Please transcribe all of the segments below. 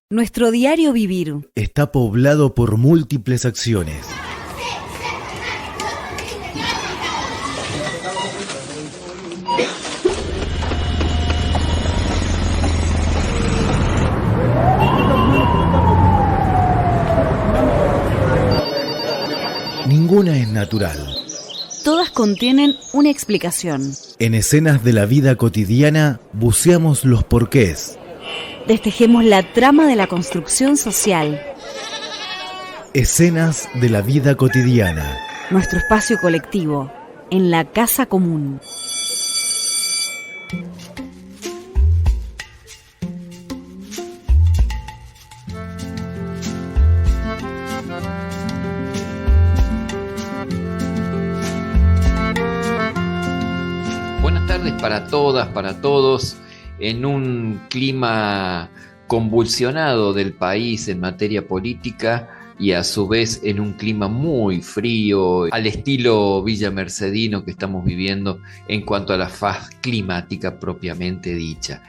Nuestro diario vivir está poblado por múltiples acciones. Ninguna es natural. Todas contienen una explicación. En escenas de la vida cotidiana buceamos los porqués. Destejemos la trama de la construcción social. Escenas de la vida cotidiana. Nuestro espacio colectivo, en la casa común. Buenas tardes para todas, para todos. En un clima convulsionado del país en materia política y a su vez en un clima muy frío, al estilo villamercedino que estamos viviendo en cuanto a la faz climática propiamente dicha.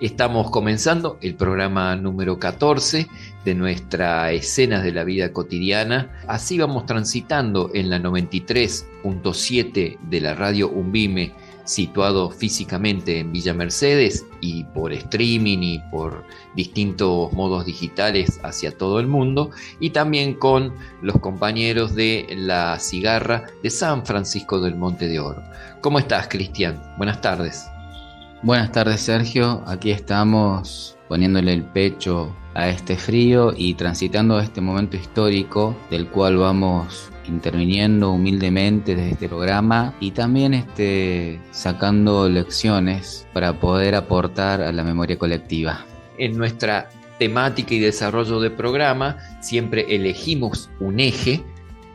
Estamos comenzando el programa número 14 de nuestra Escenas de la Vida Cotidiana. Así vamos transitando en la 93.7 de la radio Umbime, situado físicamente en Villa Mercedes y por streaming y por distintos modos digitales hacia todo el mundo, y también con los compañeros de La Cigarra de San Francisco del Monte de Oro. ¿Cómo estás, Cristian? Buenas tardes. Buenas tardes, Sergio. Aquí estamos poniéndole el pecho a este frío y transitando este momento histórico del cual vamos interviniendo humildemente desde este programa y también sacando lecciones para poder aportar a la memoria colectiva. En nuestra temática y desarrollo de programa siempre elegimos un eje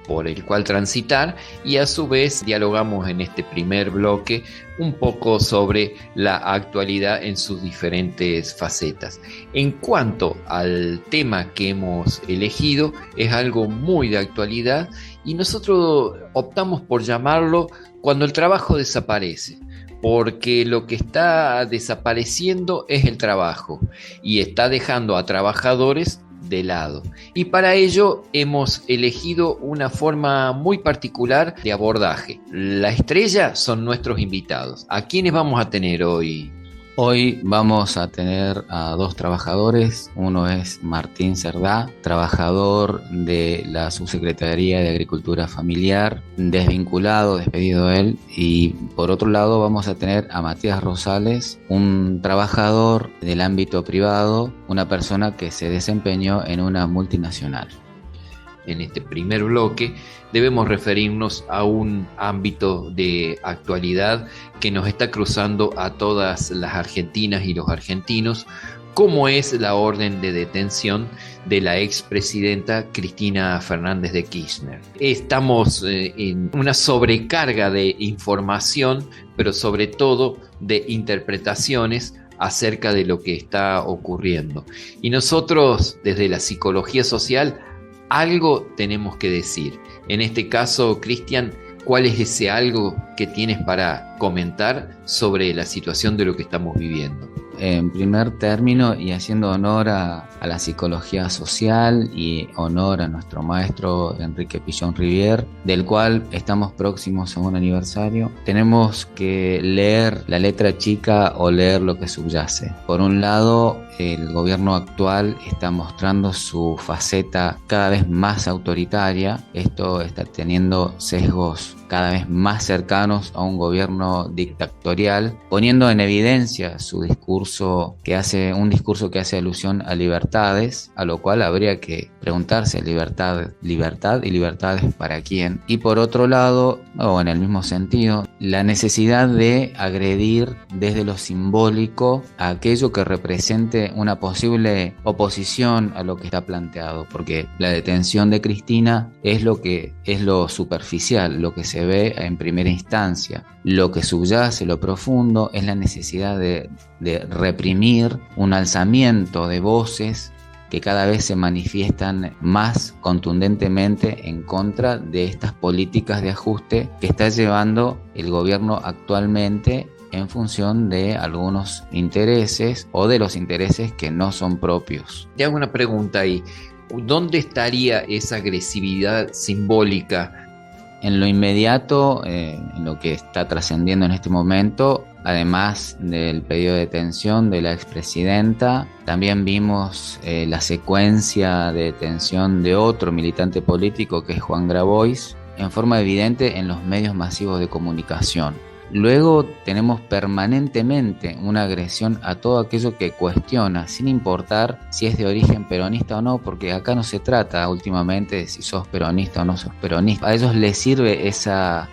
por el cual transitar y a su vez dialogamos en este primer bloque un poco sobre la actualidad en sus diferentes facetas. En cuanto al tema que hemos elegido, es algo muy de actualidad y nosotros optamos por llamarlo cuando el trabajo desaparece, porque lo que está desapareciendo es el trabajo y está dejando a trabajadores de lado. Y para ello hemos elegido una forma muy particular de abordaje. La estrella son nuestros invitados. ¿A quiénes vamos a tener hoy? Hoy vamos a tener a dos trabajadores. Uno es Martín Cerdá, trabajador de la Subsecretaría de Agricultura Familiar, desvinculado, despedido él. Y por otro lado vamos a tener a Matías Rosales, un trabajador del ámbito privado, una persona que se desempeñó en una multinacional. En este primer bloque debemos referirnos a un ámbito de actualidad que nos está cruzando a todas las argentinas y los argentinos, como es la orden de detención de la expresidenta Cristina Fernández de Kirchner. Estamos en una sobrecarga de información, pero sobre todo de interpretaciones acerca de lo que está ocurriendo. Y nosotros, desde la psicología social, algo tenemos que decir. En este caso, Cristian, ¿cuál es ese algo que tienes para comentar sobre la situación de lo que estamos viviendo? En primer término, y haciendo honor a la psicología social y honor a nuestro maestro Enrique Pillón Rivière, del cual estamos próximos a un aniversario, tenemos que leer la letra chica o leer lo que subyace. Por un lado, el gobierno actual está mostrando su faceta cada vez más autoritaria. Esto está teniendo sesgos cada vez más cercanos a un gobierno dictatorial, poniendo en evidencia su discurso que hace alusión a libertades, a lo cual habría que preguntarse libertad y libertades para quién. Y por otro lado, o en el mismo sentido, la necesidad de agredir desde lo simbólico a aquello que represente una posible oposición a lo que está planteado, porque la detención de Cristina es lo superficial, lo que se ve en primera instancia. Lo que subyace, lo profundo, es la necesidad de reprimir un alzamiento de voces que cada vez se manifiestan más contundentemente en contra de estas políticas de ajuste que está llevando el gobierno actualmente en función de algunos intereses o de los intereses que no son propios. Te hago una pregunta ahí. ¿Dónde estaría esa agresividad simbólica? En lo inmediato, en lo que está trascendiendo en este momento, además del pedido de detención de la expresidenta, también vimos la secuencia de detención de otro militante político que es Juan Grabois, en forma evidente en los medios masivos de comunicación. Luego tenemos permanentemente una agresión a todo aquello que cuestiona, sin importar si es de origen peronista o no, porque acá no se trata últimamente de si sos peronista o no sos peronista. A ellos les sirve esa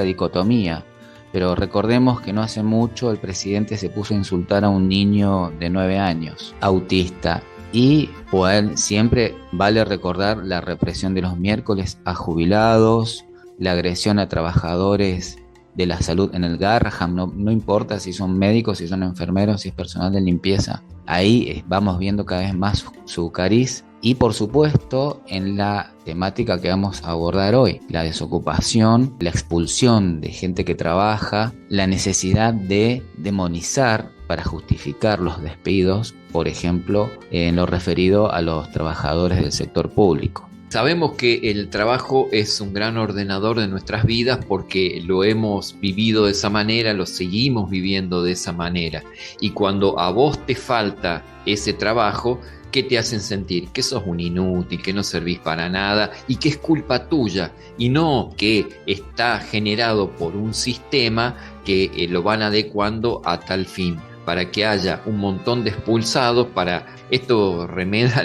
dicotomía, pero recordemos que no hace mucho el presidente se puso a insultar a un niño de 9 años, autista, y pues siempre vale recordar la represión de los miércoles a jubilados, la agresión a trabajadores de la salud en el Garraham, no importa si son médicos, si son enfermeros, si es personal de limpieza. Ahí vamos viendo cada vez más su cariz y por supuesto en la temática que vamos a abordar hoy, la desocupación, la expulsión de gente que trabaja, la necesidad de demonizar para justificar los despidos, por ejemplo, en lo referido a los trabajadores del sector público. Sabemos que el trabajo es un gran ordenador de nuestras vidas porque lo hemos vivido de esa manera, lo seguimos viviendo de esa manera. Y cuando a vos te falta ese trabajo, ¿qué te hacen sentir? Que sos un inútil, que no servís para nada y que es culpa tuya y no que está generado por un sistema que lo van adecuando a tal fin, para que haya un montón de expulsados. Para esto remeda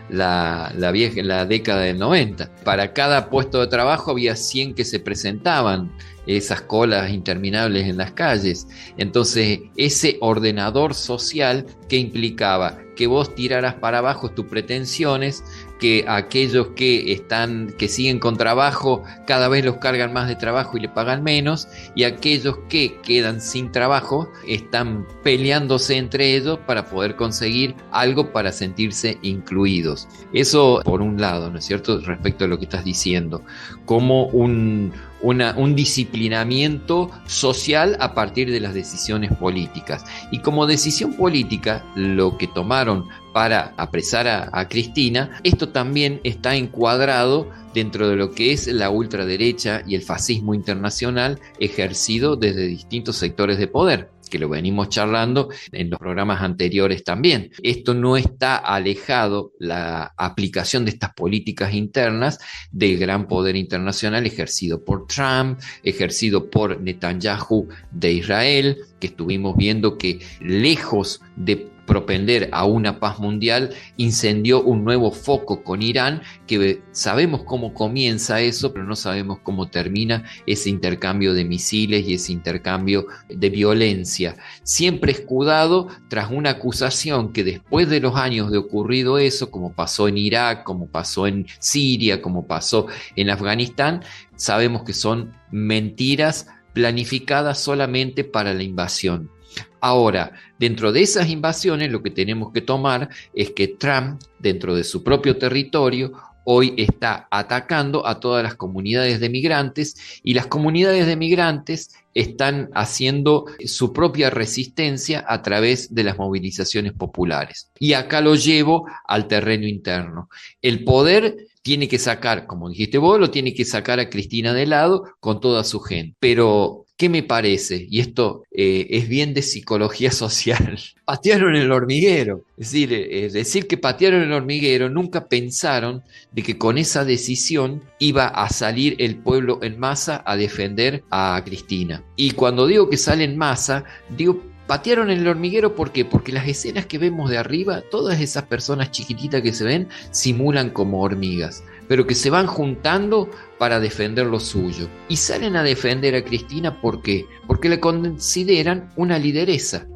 la década del 90. Para cada puesto de trabajo había 100 que se presentaban, esas colas interminables en las calles. Entonces, ese ordenador social que implicaba que vos tiraras para abajo tus pretensiones, que aquellos que siguen con trabajo cada vez los cargan más de trabajo y le pagan menos, y aquellos que quedan sin trabajo están peleándose entre ellos para poder conseguir algo para sentirse incluidos. Eso por un lado, ¿no es cierto?, respecto a lo que estás diciendo, como un disciplinamiento social a partir de las decisiones políticas. Y como decisión política, lo que tomaron para apresar a Cristina, esto también está encuadrado dentro de lo que es la ultraderecha y el fascismo internacional ejercido desde distintos sectores de poder, que lo venimos charlando en los programas anteriores también. Esto no está alejado, la aplicación de estas políticas internas, del gran poder internacional ejercido por Trump, ejercido por Netanyahu de Israel, que estuvimos viendo que lejos de propender a una paz mundial, incendió un nuevo foco con Irán, que sabemos cómo comienza eso, pero no sabemos cómo termina ese intercambio de misiles y ese intercambio de violencia, siempre escudado tras una acusación que después de los años de ocurrido eso, como pasó en Irak, como pasó en Siria, como pasó en Afganistán, sabemos que son mentiras planificadas solamente para la invasión. Ahora, dentro de esas invasiones, lo que tenemos que tomar es que Trump, dentro de su propio territorio, hoy está atacando a todas las comunidades de migrantes, y las comunidades de migrantes están haciendo su propia resistencia a través de las movilizaciones populares. Y acá lo llevo al terreno interno. El poder tiene que sacar, como dijiste vos, lo tiene que sacar a Cristina de lado con toda su gente. Pero ¿qué me parece? Y esto es bien de psicología social. Patearon el hormiguero. Es decir que patearon el hormiguero, nunca pensaron de que con esa decisión iba a salir el pueblo en masa a defender a Cristina. Y cuando digo que sale en masa, digo, patearon el hormiguero, ¿por qué? Porque las escenas que vemos de arriba, todas esas personas chiquititas que se ven, simulan como hormigas, pero que se van juntando para defender lo suyo. Y salen a defender a Cristina, ¿por qué? Porque la consideran una lideresa.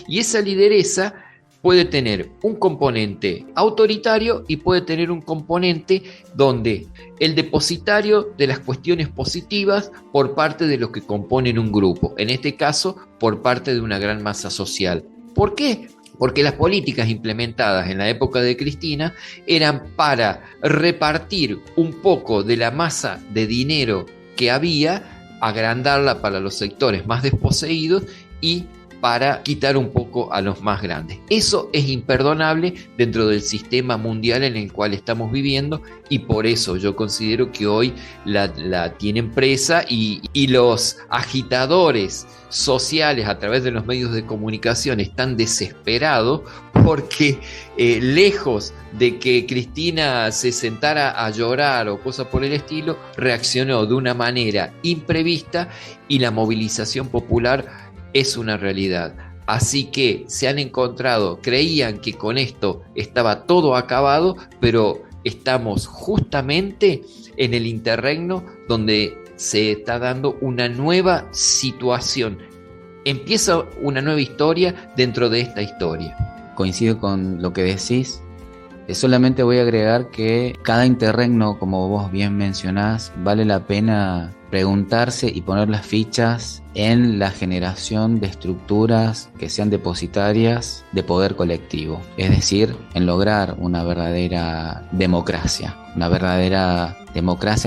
Y esa lideresa puede tener un componente autoritario y puede tener un componente donde el depositario de las cuestiones positivas por parte de los que componen un grupo, en este caso por parte de una gran masa social. ¿Por qué? porque las políticas implementadas en la época de Cristina eran para repartir un poco de la masa de dinero que había, agrandarla para los sectores más desposeídos y para quitar un poco a los más grandes. Eso es imperdonable dentro del sistema mundial en el cual estamos viviendo, y por eso yo considero que hoy la tienen presa, y los agitadores sociales a través de los medios de comunicación están desesperados porque lejos de que Cristina se sentara a llorar o cosas por el estilo, reaccionó de una manera imprevista y la movilización popular es una realidad. Así que se han encontrado, creían que con esto estaba todo acabado, pero estamos justamente en el interregno donde se está dando una nueva situación. Empieza una nueva historia dentro de esta historia. Coincido con lo que decís. Solamente voy a agregar que cada interregno, como vos bien mencionás, vale la pena preguntarse y poner las fichas en la generación de estructuras que sean depositarias de poder colectivo, es decir, en lograr una verdadera democracia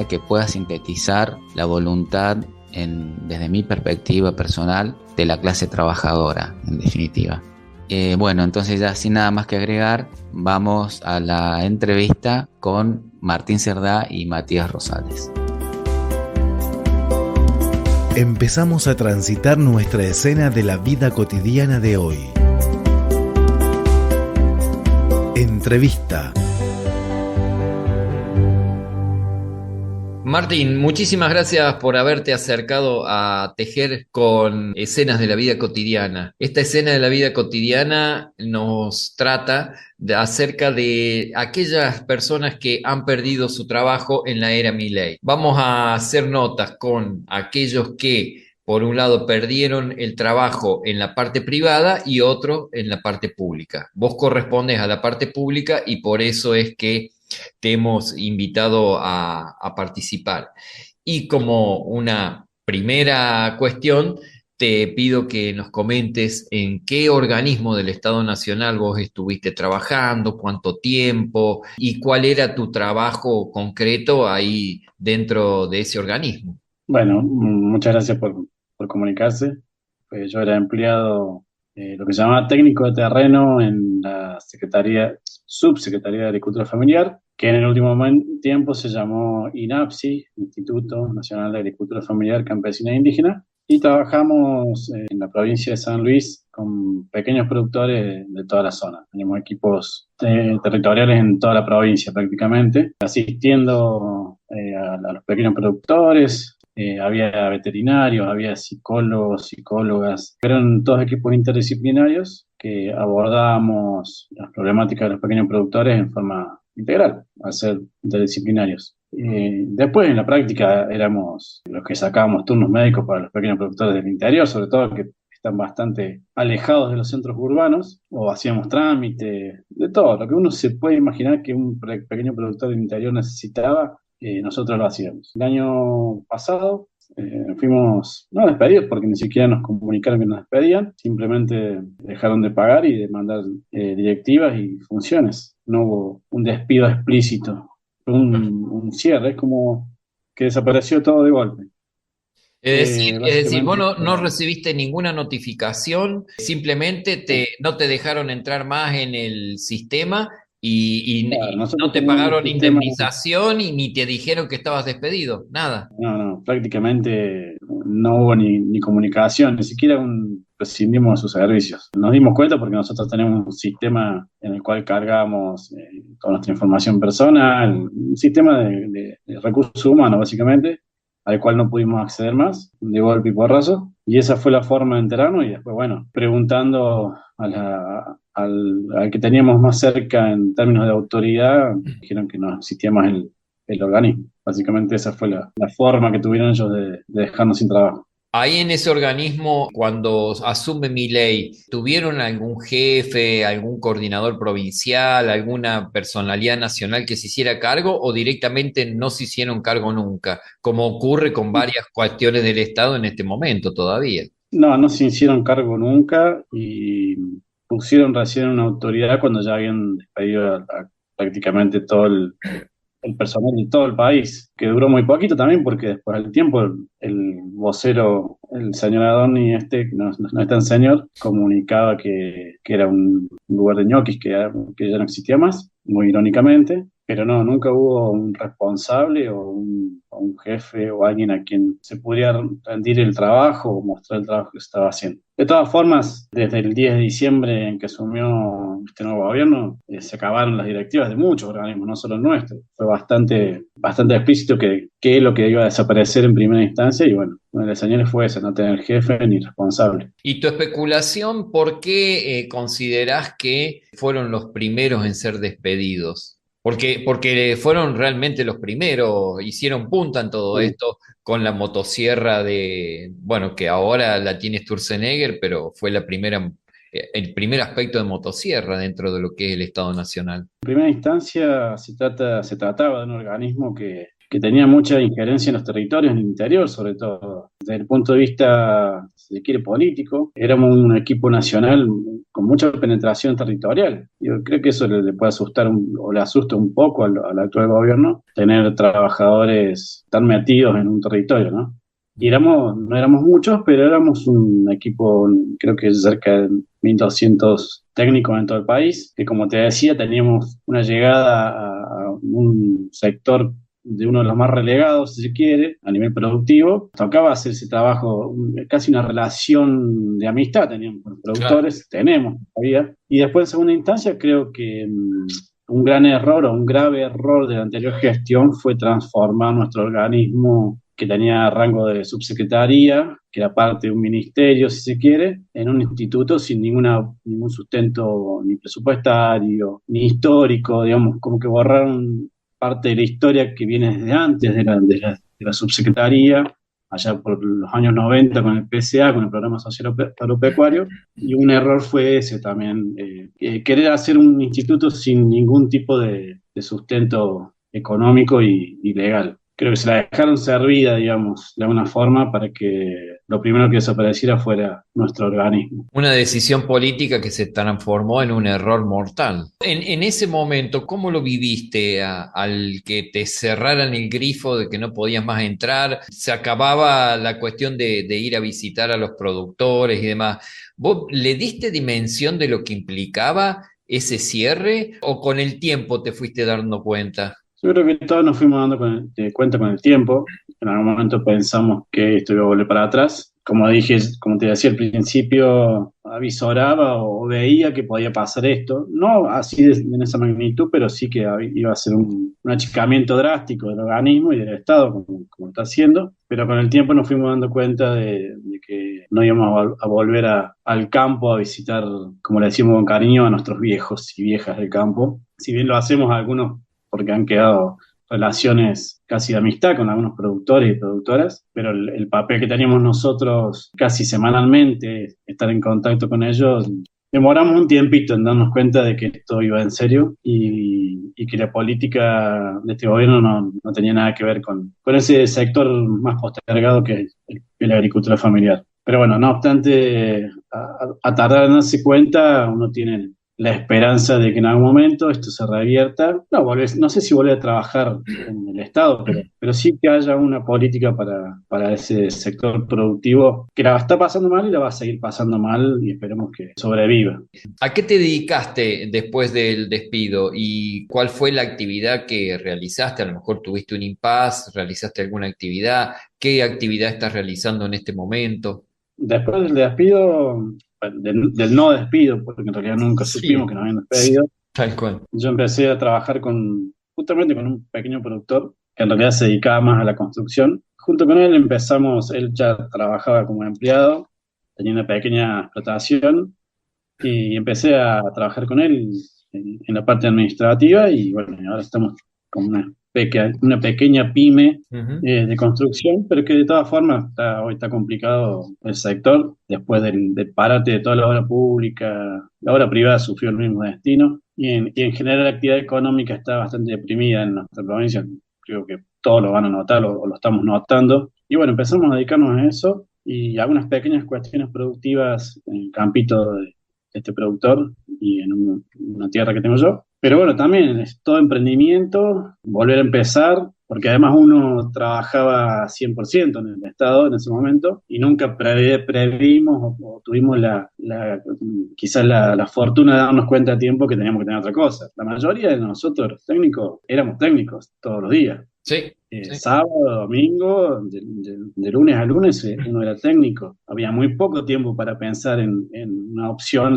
que pueda sintetizar la voluntad, desde mi perspectiva personal, de la clase trabajadora, en definitiva. Bueno, entonces ya sin nada más que agregar, vamos a la entrevista con Martín Cerdá y Matías Rosales. Empezamos a transitar nuestra escena de la vida cotidiana de hoy. Entrevista. Martín, muchísimas gracias por haberte acercado a tejer con escenas de la vida cotidiana. Esta escena de la vida cotidiana nos trata acerca de aquellas personas que han perdido su trabajo en la era Milei. Vamos a hacer notas con aquellos que, por un lado, perdieron el trabajo en la parte privada y otro en la parte pública. Vos correspondes a la parte pública y por eso es que te hemos invitado a participar. Y como una primera cuestión, te pido que nos comentes en qué organismo del Estado Nacional vos estuviste trabajando, cuánto tiempo y cuál era tu trabajo concreto ahí dentro de ese organismo. Bueno, muchas gracias por comunicarse. Yo era empleado, lo que se llamaba técnico de terreno en la Subsecretaría de Agricultura Familiar, que en el último tiempo se llamó INAPSI, Instituto Nacional de Agricultura Familiar, Campesina e Indígena, y trabajamos en la provincia de San Luis con pequeños productores de toda la zona. Teníamos equipos territoriales en toda la provincia prácticamente, asistiendo a los pequeños productores. Había veterinarios, había psicólogos, psicólogas, eran todos equipos interdisciplinarios que abordábamos las problemáticas de los pequeños productores en forma integral, al ser interdisciplinarios. Después, en la práctica, éramos los que sacábamos turnos médicos para los pequeños productores del interior, sobre todo que están bastante alejados de los centros urbanos, o hacíamos trámite, de todo, lo que uno se puede imaginar que un pequeño productor del interior necesitaba, nosotros lo hacíamos. El año pasado fuimos, no despedidos, porque ni siquiera nos comunicaron que nos despedían, simplemente dejaron de pagar y de mandar directivas y funciones. No hubo un despido explícito, un cierre, es como que desapareció todo de golpe. Es decir, vos no recibiste ninguna notificación, simplemente no te dejaron entrar más en el sistema y Claro, no te pagaron indemnización y ni te dijeron que estabas despedido, nada. No, prácticamente no hubo ni comunicación, ni siquiera prescindimos de sus servicios. Nos dimos cuenta porque nosotros tenemos un sistema en el cual cargamos toda nuestra información personal, un sistema de recursos humanos básicamente, al cual no pudimos acceder más, de golpe y porrazo, y esa fue la forma de enterarnos, y después, bueno, preguntando al que teníamos más cerca en términos de autoridad, dijeron que no existía más el organismo. Básicamente esa fue la forma que tuvieron ellos de dejarnos sin trabajo. Ahí en ese organismo, cuando asume Milei, ¿tuvieron algún jefe, algún coordinador provincial, alguna personalidad nacional que se hiciera cargo o directamente no se hicieron cargo nunca, como ocurre con varias cuestiones del Estado en este momento todavía? No se hicieron cargo nunca y pusieron recién una autoridad cuando ya habían despedido a prácticamente todo el personal de todo el país, que duró muy poquito también porque después del tiempo el vocero, el señor Adorni, que no es tan señor, comunicaba que era un lugar de ñoquis, que ya no existía más, muy irónicamente, pero no, nunca hubo un responsable o un jefe o alguien a quien se pudiera rendir el trabajo o mostrar el trabajo que se estaba haciendo. De todas formas, desde el 10 de diciembre en que asumió este nuevo gobierno, se acabaron las directivas de muchos organismos, no solo el nuestro. Fue bastante explícito que es lo que iba a desaparecer en primera instancia y bueno, una de las señales fue esa, no tener jefe ni responsable. Y tu especulación, ¿por qué considerás que fueron los primeros en ser despedidos? Porque fueron realmente los primeros, hicieron punta en todo Sí. esto con la motosierra bueno, que ahora la tiene Sturzenegger, pero fue el primer aspecto de motosierra dentro de lo que es el Estado Nacional. En primera instancia se trataba de un organismo que tenía mucha injerencia en los territorios, en el interior sobre todo. Desde el punto de vista, si se quiere, político, éramos un equipo nacional con mucha penetración territorial. Yo creo que eso le puede asustar o le asusta un poco al actual gobierno, tener trabajadores tan metidos en un territorio, ¿no? Y no éramos muchos, pero éramos un equipo, creo que cerca de 1.200 técnicos en todo el país, que como te decía, teníamos una llegada a un sector de uno de los más relegados, si se quiere, a nivel productivo. Tocaba hacer ese trabajo, casi una relación de amistad teníamos con los Claro. productores, tenemos todavía. Y después, en segunda instancia, creo que un gran error o un grave error de la anterior gestión fue transformar nuestro organismo que tenía rango de subsecretaría, que era parte de un ministerio, si se quiere, en un instituto sin ningún sustento ni presupuestario, ni histórico, digamos, como que borraron parte de la historia que viene desde antes de la subsecretaría, allá por los años 90 con el PSA, con el Programa Social Agropecuario, y un error fue ese también, querer hacer un instituto sin ningún tipo de sustento económico y legal. Creo que se la dejaron servida, digamos, de alguna forma para que lo primero que desapareciera fuera nuestro organismo. Una decisión política que se transformó en un error mortal. En ese momento, ¿cómo lo viviste al que te cerraran el grifo de que no podías más entrar? Se acababa la cuestión de ir a visitar a los productores y demás. ¿Vos le diste dimensión de lo que implicaba ese cierre o con el tiempo te fuiste dando cuenta? Yo creo que todos nos fuimos dando cuenta con el tiempo. En algún momento pensamos que esto iba a volver para atrás. Como dije, como te decía al principio, avisoraba o veía que podía pasar esto. No así en esa magnitud, pero sí que iba a ser un achicamiento drástico del organismo y del Estado, como está haciendo. Pero con el tiempo nos fuimos dando cuenta de que no íbamos a volver al campo a visitar, como le decimos con cariño, a nuestros viejos y viejas del campo. Si bien lo hacemos algunos porque han quedado relaciones casi de amistad con algunos productores y productoras, pero el papel que teníamos nosotros casi semanalmente, estar en contacto con ellos, demoramos un tiempito en darnos cuenta de que esto iba en serio y que la política de este gobierno no tenía nada que ver con ese sector más postergado que es la agricultura familiar. Pero bueno, no obstante, a tardar en darse cuenta, uno tiene la esperanza de que en algún momento esto se revierta. No sé si vuelve a trabajar en el Estado, pero sí que haya una política para ese sector productivo que la está pasando mal y la va a seguir pasando mal y esperemos que sobreviva. ¿A qué te dedicaste después del despido y cuál fue la actividad que realizaste? A lo mejor tuviste un impasse, realizaste alguna actividad. ¿Qué actividad estás realizando en este momento? Después del despido, del no despido, porque en realidad nunca supimos Sí, que nos habían despedido, tal cual. yo empecé a trabajar justamente con un pequeño productor que en realidad se dedicaba más a la construcción. Junto con él él ya trabajaba como empleado, tenía una pequeña explotación y empecé a trabajar con él en la parte administrativa y bueno, y ahora estamos con una pequeña pyme Ujú. de construcción, pero que de todas formas hoy está complicado el sector, después del parate de toda la obra pública, la obra privada sufrió el mismo destino, y en general la actividad económica está bastante deprimida en nuestra provincia, creo que todos lo van a notar o lo estamos notando, y bueno, empezamos a dedicarnos a eso, y algunas pequeñas cuestiones productivas en el campito este productor y en una tierra que tengo yo. Pero bueno, también es todo emprendimiento, volver a empezar, porque además uno trabajaba 100% en el Estado en ese momento y nunca previmos o tuvimos quizás la fortuna de darnos cuenta a tiempo que teníamos que tener otra cosa. La mayoría de nosotros, los técnicos, éramos técnicos todos los días. Sí, sí. Sábado, domingo, de lunes a lunes uno era técnico. Había muy poco tiempo para pensar en una opción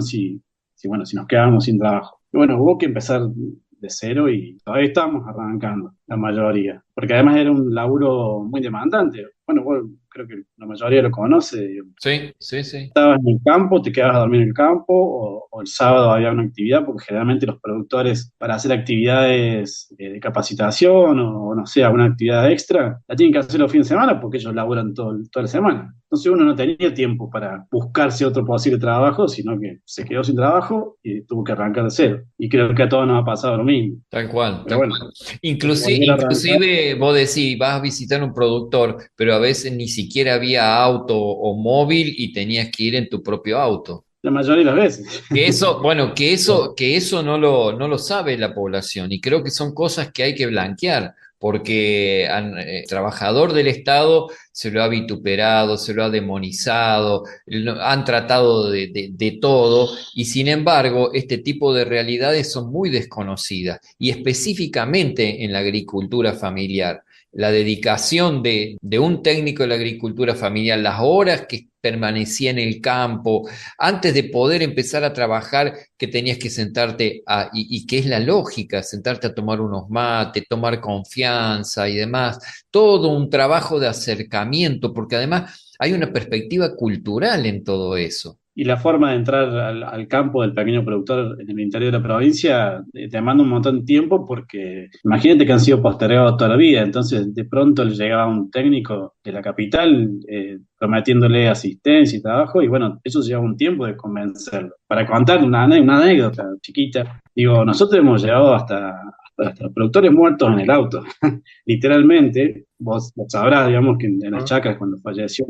bueno, si nos quedábamos sin trabajo. Y bueno, hubo que empezar de cero y todavía estamos arrancando, la mayoría. Porque además era un laburo muy demandante. Bueno, vos creo que la mayoría lo conoce. Sí, sí, sí. Estabas en el campo, te quedabas a dormir en el campo, o el sábado había una actividad, porque generalmente los productores, para hacer actividades de capacitación o no sé, alguna actividad extra, la tienen que hacer los fines de semana porque ellos laburan toda la semana. Entonces uno no tenía tiempo para buscarse otro posible trabajo, sino que se quedó sin trabajo y tuvo que arrancar de cero. Y creo que a todos nos ha pasado lo mismo. Tal cual, Pero tal bueno, cual. Inclusive vos decís, vas a visitar un productor, pero a veces ni siquiera había auto o móvil y tenías que ir en tu propio auto. la mayoría de las veces. Que eso, bueno, que eso no lo sabe la población y creo que son cosas que hay que blanquear, porque trabajador del Estado se lo ha vituperado, se lo ha demonizado, han tratado de todo y sin embargo este tipo de realidades son muy desconocidas y específicamente en la agricultura familiar. La dedicación de un técnico de la agricultura familiar, las horas que permanecía en el campo, antes de poder empezar a trabajar, que tenías que sentarte y que es la lógica, sentarte a tomar unos mates, tomar confianza y demás, todo un trabajo de acercamiento, porque además hay una perspectiva cultural en todo eso. Y la forma de entrar al campo del pequeño productor en el interior de la provincia te demanda un montón de tiempo porque imagínate que han sido postergados toda la vida, entonces de pronto le llegaba un técnico de la capital prometiéndole asistencia y trabajo y bueno, eso lleva un tiempo de convencerlo. Para contar una anécdota chiquita, digo, nosotros hemos llegado hasta los productores muertos en el auto, literalmente, vos sabrás, digamos, que en las chacras cuando falleció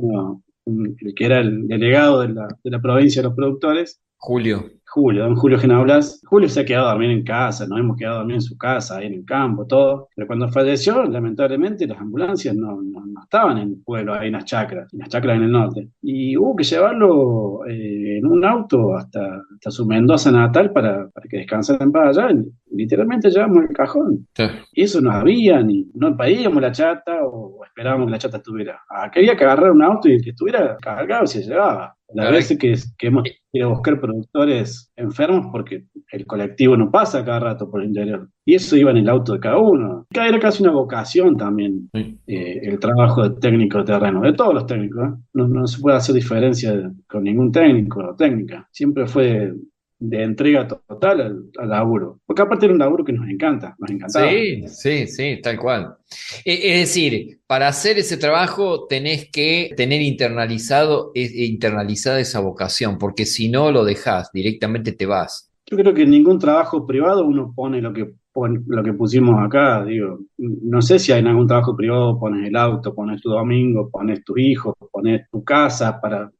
el que era el delegado de la provincia de los productores, Julio. Don Julio Genablas. Julio se ha quedado a dormir en casa, nos hemos quedado a dormir en su casa, ahí en el campo, todo. Pero cuando falleció, lamentablemente, las ambulancias no estaban en el pueblo, ahí en las chacras en el norte. Y hubo que llevarlo en un auto hasta su Mendoza natal para que descansara en paz allá. Literalmente llevamos el cajón. Sí. Y eso no había, ni no pedíamos la chata o esperábamos que la chata estuviera. Quería que agarrar un auto y que estuviera cargado y se llevaba. Las veces que hemos ido a buscar productores enfermos porque el colectivo no pasa cada rato por el interior. Y eso iba en el auto de cada uno. Era casi una vocación también, el trabajo de técnico de terreno, de todos los técnicos, ¿eh? No se puede hacer diferencia con ningún técnico o técnica. Siempre fue de entrega total al laburo. Porque aparte era un laburo que nos encantaba. Sí, tal cual. Es decir, para hacer ese trabajo tenés que tener internalizada esa vocación, porque si no lo dejás, directamente te vas. Yo creo que en ningún trabajo privado uno pone lo que pusimos acá, digo, no sé si hay en algún trabajo privado pones el auto, pones tu domingo, pones tus hijos, pones tu casa para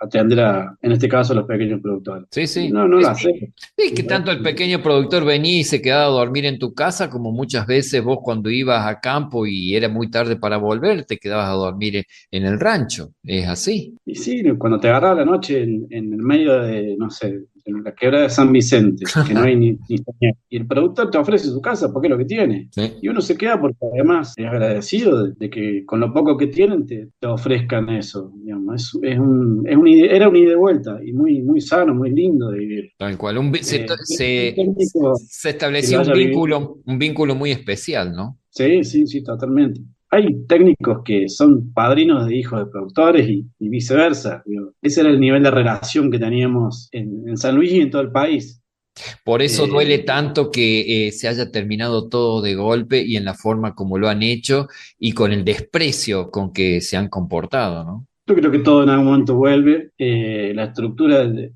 atender en este caso, a los pequeños productores. Sí. No lo hacemos. Sí, que tanto el pequeño productor venía y se quedaba a dormir en tu casa, como muchas veces vos cuando ibas a campo y era muy tarde para volver, te quedabas a dormir en el rancho. Es así. Y sí, cuando te agarraba la noche en el medio de, no sé, en la quebrada de San Vicente, que no hay ni señal, y el productor te ofrece su casa porque es lo que tiene. Sí. Y uno se queda porque además es agradecido de que con lo poco que tienen te ofrezcan eso. Digamos. Era un ida y de vuelta y muy, muy sano, muy lindo de vivir. Tal cual. Se técnico establecía que lo haya un vínculo muy especial, ¿no? Sí, totalmente. Hay técnicos que son padrinos de hijos de productores y viceversa. Digo. Ese era el nivel de relación que teníamos en San Luis y en todo el país. Por eso duele tanto que se haya terminado todo de golpe y en la forma como lo han hecho y con el desprecio con que se han comportado, ¿no? Yo creo que todo en algún momento vuelve. La estructura de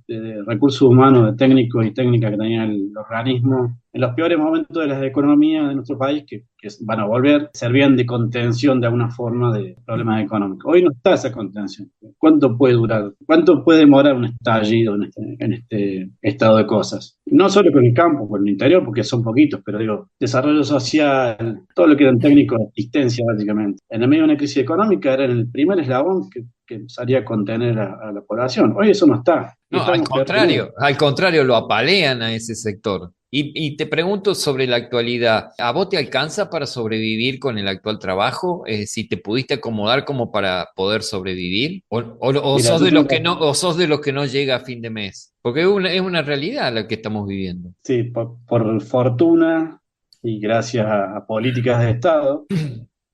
recursos humanos, de técnicos y técnicas que tenía el organismo, en los peores momentos de las economías de nuestro país, que van a volver, servían de contención de alguna forma de problemas económicos. Hoy no está esa contención. ¿Cuánto puede durar? ¿Cuánto puede demorar un estallido en este estado de cosas? No solo con el campo, con el interior, porque son poquitos, pero digo, desarrollo social, todo lo que eran técnicos de asistencia, básicamente. En el medio de una crisis económica era el primer eslabón que salía a contener a la población. Hoy eso no está. No, Estamos peor. al contrario, lo apalean a ese sector. Y te pregunto sobre la actualidad, ¿a vos te alcanza para sobrevivir con el actual trabajo? Si te pudiste acomodar como para poder sobrevivir, o Mira, sos yo de los tengo, que no, o sos de los que no llega a fin de mes, porque es una realidad la que estamos viviendo. sí, por fortuna y gracias a políticas de Estado,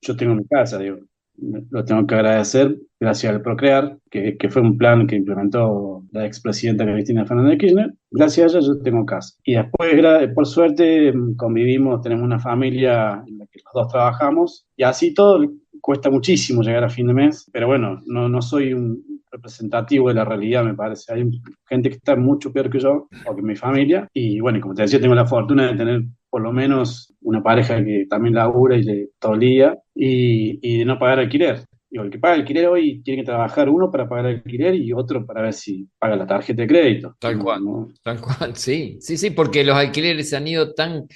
yo tengo mi casa, digo, lo tengo que agradecer gracias al Procrear, que fue un plan que implementó la expresidenta Cristina Fernández de Kirchner. Gracias a ella yo tengo casa. Y después, por suerte, convivimos, tenemos una familia en la que los dos trabajamos, y así todo cuesta muchísimo llegar a fin de mes, pero bueno, no soy un representativo de la realidad, me parece. Hay gente que está mucho peor que yo, o que mi familia, y bueno, y como te decía, tengo la fortuna de tener por lo menos una pareja que también labura y todo el día, y de no pagar alquiler. Digo, el que paga alquiler hoy tiene que trabajar uno para pagar alquiler y otro para ver si paga la tarjeta de crédito. Tal cual, tal cual, sí, sí, sí, porque los alquileres se han ido tan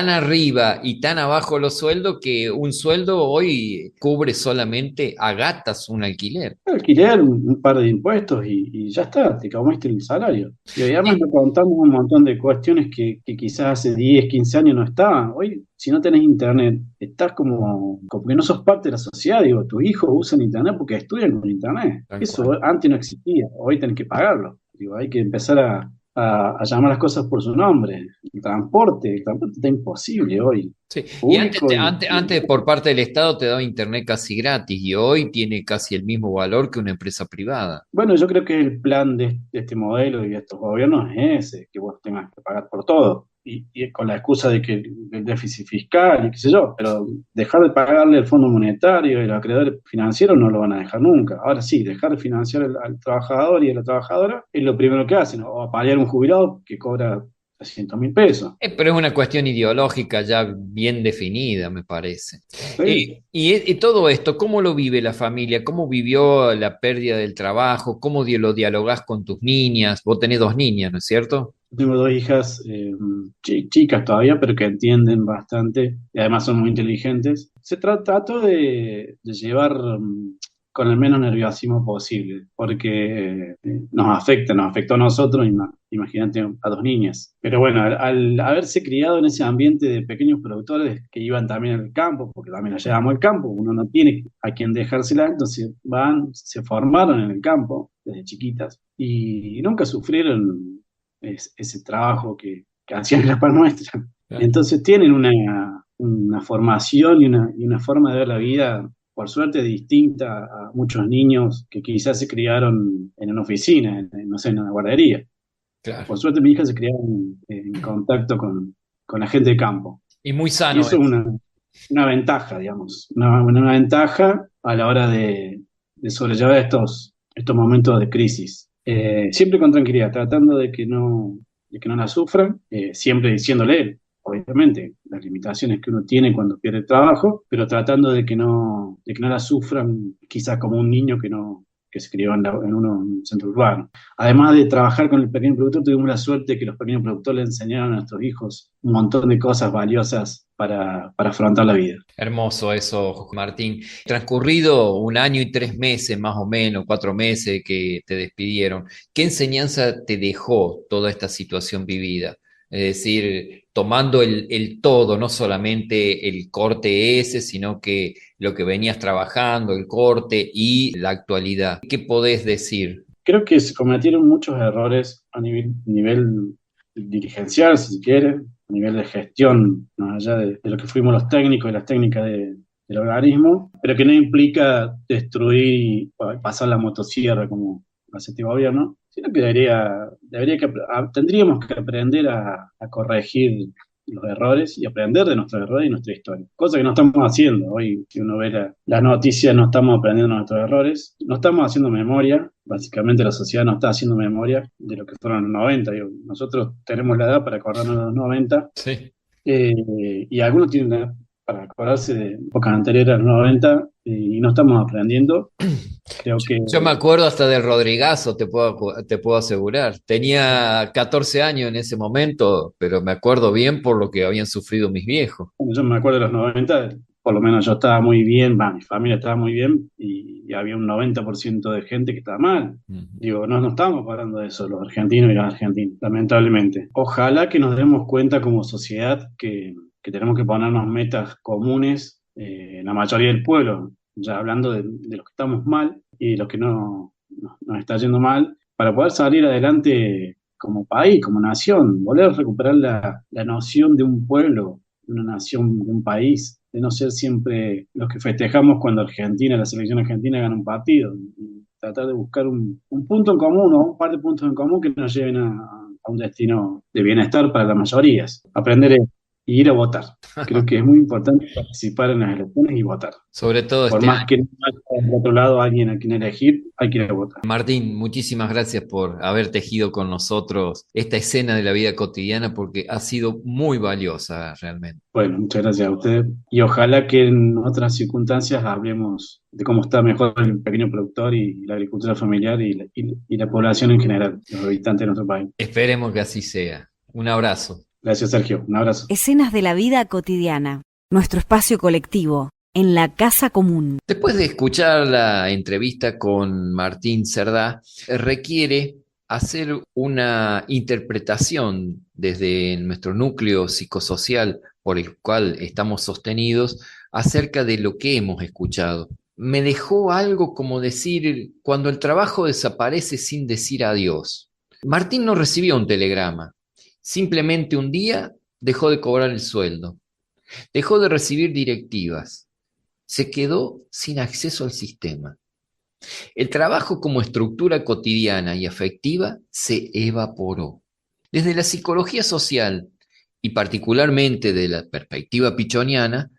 arriba y tan abajo los sueldos que un sueldo hoy cubre solamente a gatas un alquiler. Alquiler, un par de impuestos y ya está, te comiste el salario. Y además Sí. nos contamos un montón de cuestiones que quizás hace 10 15 años no estaban. Hoy, si no tenés internet, estás como que no sos parte de la sociedad. Digo, tus hijos usan internet porque estudian con internet. Tal cual. Eso antes no existía, hoy tenés que pagarlo. Digo, hay que empezar a llamar las cosas por su nombre. El transporte está imposible hoy. Sí. Y antes, Público antes por parte del Estado te daba internet casi gratis y hoy tiene casi el mismo valor que una empresa privada. Bueno, yo creo que el plan de este modelo y de estos gobiernos es ese, que vos tengas que pagar por todo. Y con la excusa de que el déficit fiscal y qué sé yo, pero dejar de pagarle al Fondo Monetario y los acreedores financieros no lo van a dejar nunca. Ahora sí, dejar de financiar al trabajador y a la trabajadora es lo primero que hacen, o a paliar un jubilado que cobra 300.000 pesos. Pero es una cuestión ideológica ya bien definida, me parece. ¿Sí? Y todo esto, ¿cómo lo vive la familia? ¿Cómo vivió la pérdida del trabajo? ¿Cómo lo dialogás con tus niñas? Vos tenés dos niñas, ¿no es cierto? Tengo dos hijas chicas todavía, pero que entienden bastante y además son muy inteligentes. Trato de llevar con el menos nerviosismo posible, porque nos afectó a nosotros, imagínate a dos niñas. Pero bueno, al haberse criado en ese ambiente de pequeños productores que iban también al campo, porque también las llevamos al campo, uno no tiene a quien dejársela, entonces se formaron en el campo desde chiquitas y nunca sufrieron ese trabajo que hacían la par nuestra. Claro. Entonces tienen una formación y una forma de ver la vida, por suerte, distinta a muchos niños que quizás se criaron en una oficina, no sé, en una guardería. Claro. Por suerte, mi hija se crió en contacto con la gente de campo. Y muy Y sano eso es eso. una ventaja, digamos, una ventaja a la hora de sobrellevar estos momentos de crisis. Siempre con tranquilidad, tratando de que no la sufran, siempre diciéndole, obviamente, las limitaciones que uno tiene cuando pierde el trabajo, pero tratando de que no la sufran quizás como un niño que se crió en un centro urbano. Además de trabajar con el pequeño productor, tuvimos la suerte de que los pequeños productores le enseñaron a nuestros hijos un montón de cosas valiosas para afrontar la vida. Hermoso eso, Martín. Transcurrido un año y 3 meses, más o menos, 4 meses que te despidieron, ¿qué enseñanza te dejó toda esta situación vivida? Es decir, tomando el todo, no solamente el corte ese, sino que lo que venías trabajando, el corte y la actualidad. ¿Qué podés decir? Creo que se cometieron muchos errores a nivel dirigencial, si se quiere, a nivel de gestión, más allá de lo que fuimos los técnicos y las técnicas del organismo, pero que no implica destruir y pasar la motosierra como hace este gobierno, sino que tendríamos que aprender a corregir los errores y aprender de nuestros errores y nuestra historia. Cosa que no estamos haciendo. Hoy, si uno ve las noticias, no estamos aprendiendo nuestros errores, no estamos haciendo memoria. Básicamente la sociedad no está haciendo memoria de lo que fueron los 90. Digo, nosotros tenemos la edad para acordarnos de los 90, Sí. y algunos tienen la edad para acordarse de épocas anteriores a los 90, y no estamos aprendiendo. Creo que Yo me acuerdo hasta del Rodrigazo, te puedo asegurar. Tenía 14 años en ese momento, pero me acuerdo bien por lo que habían sufrido mis viejos. bueno, yo me acuerdo de los 90, por lo menos yo estaba muy bien, mi familia estaba muy bien, y había un 90% de gente que estaba mal. Ujú. Digo, no estamos hablando de eso, los argentinos y las argentinas, lamentablemente. Ojalá que nos demos cuenta como sociedad que tenemos que ponernos metas comunes, en la mayoría del pueblo, ya hablando de los que estamos mal y los que no nos está yendo mal, para poder salir adelante como país, como nación, volver a recuperar la noción de un pueblo, de una nación, de un país, de no ser siempre los que festejamos cuando Argentina, la selección argentina gana un partido. Y tratar de buscar un punto en común o un par de puntos en común que nos lleven a un destino de bienestar para las mayorías. Aprender y ir a votar. Creo que es muy importante participar en las elecciones y votar. Sobre todo Por este más año. que no haya del otro lado alguien a quien elegir, hay que ir a votar. Martín, muchísimas gracias por haber tejido con nosotros esta escena de la vida cotidiana porque ha sido muy valiosa realmente. Bueno, muchas gracias a usted. Y ojalá que en otras circunstancias hablemos de cómo está mejor el pequeño productor y la agricultura familiar y la población en general, los habitantes de nuestro país. Esperemos que así sea. Un abrazo. Gracias, Sergio. Un abrazo. Escenas de la vida cotidiana, nuestro espacio colectivo, en la casa común. Después de escuchar la entrevista con Martín Cerdá, requiere hacer una interpretación desde nuestro núcleo psicosocial por el cual estamos sostenidos acerca de lo que hemos escuchado. Me dejó algo como decir, cuando el trabajo desaparece sin decir adiós. Martín no recibió un telegrama, simplemente un día dejó de cobrar el sueldo, dejó de recibir directivas. Se quedó sin acceso al sistema. El trabajo como estructura cotidiana y afectiva se evaporó. Desde la psicología social y particularmente de la perspectiva pichoniana,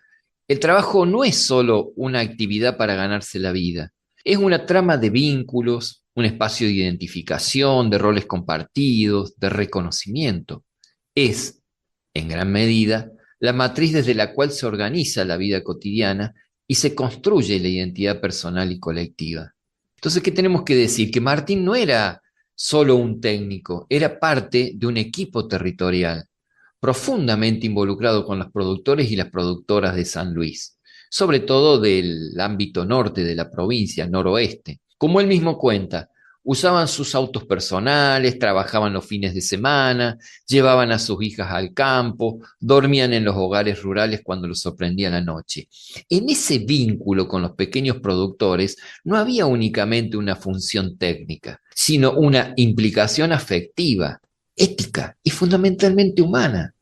el trabajo no es solo una actividad para ganarse la vida, es una trama de vínculos, un espacio de identificación, de roles compartidos, de reconocimiento. Es, en gran medida, la matriz desde la cual se organiza la vida cotidiana y se construye la identidad personal y colectiva. Entonces, ¿qué tenemos que decir? Que Martín no era solo un técnico, era parte de un equipo territorial, profundamente involucrado con los productores y las productoras de San Luis, sobre todo del ámbito norte de la provincia, noroeste. Como él mismo cuenta, usaban sus autos personales, trabajaban los fines de semana, llevaban a sus hijas al campo, dormían en los hogares rurales cuando los sorprendía la noche. En ese vínculo con los pequeños productores no había únicamente una función técnica, sino una implicación afectiva, ética y fundamentalmente humana.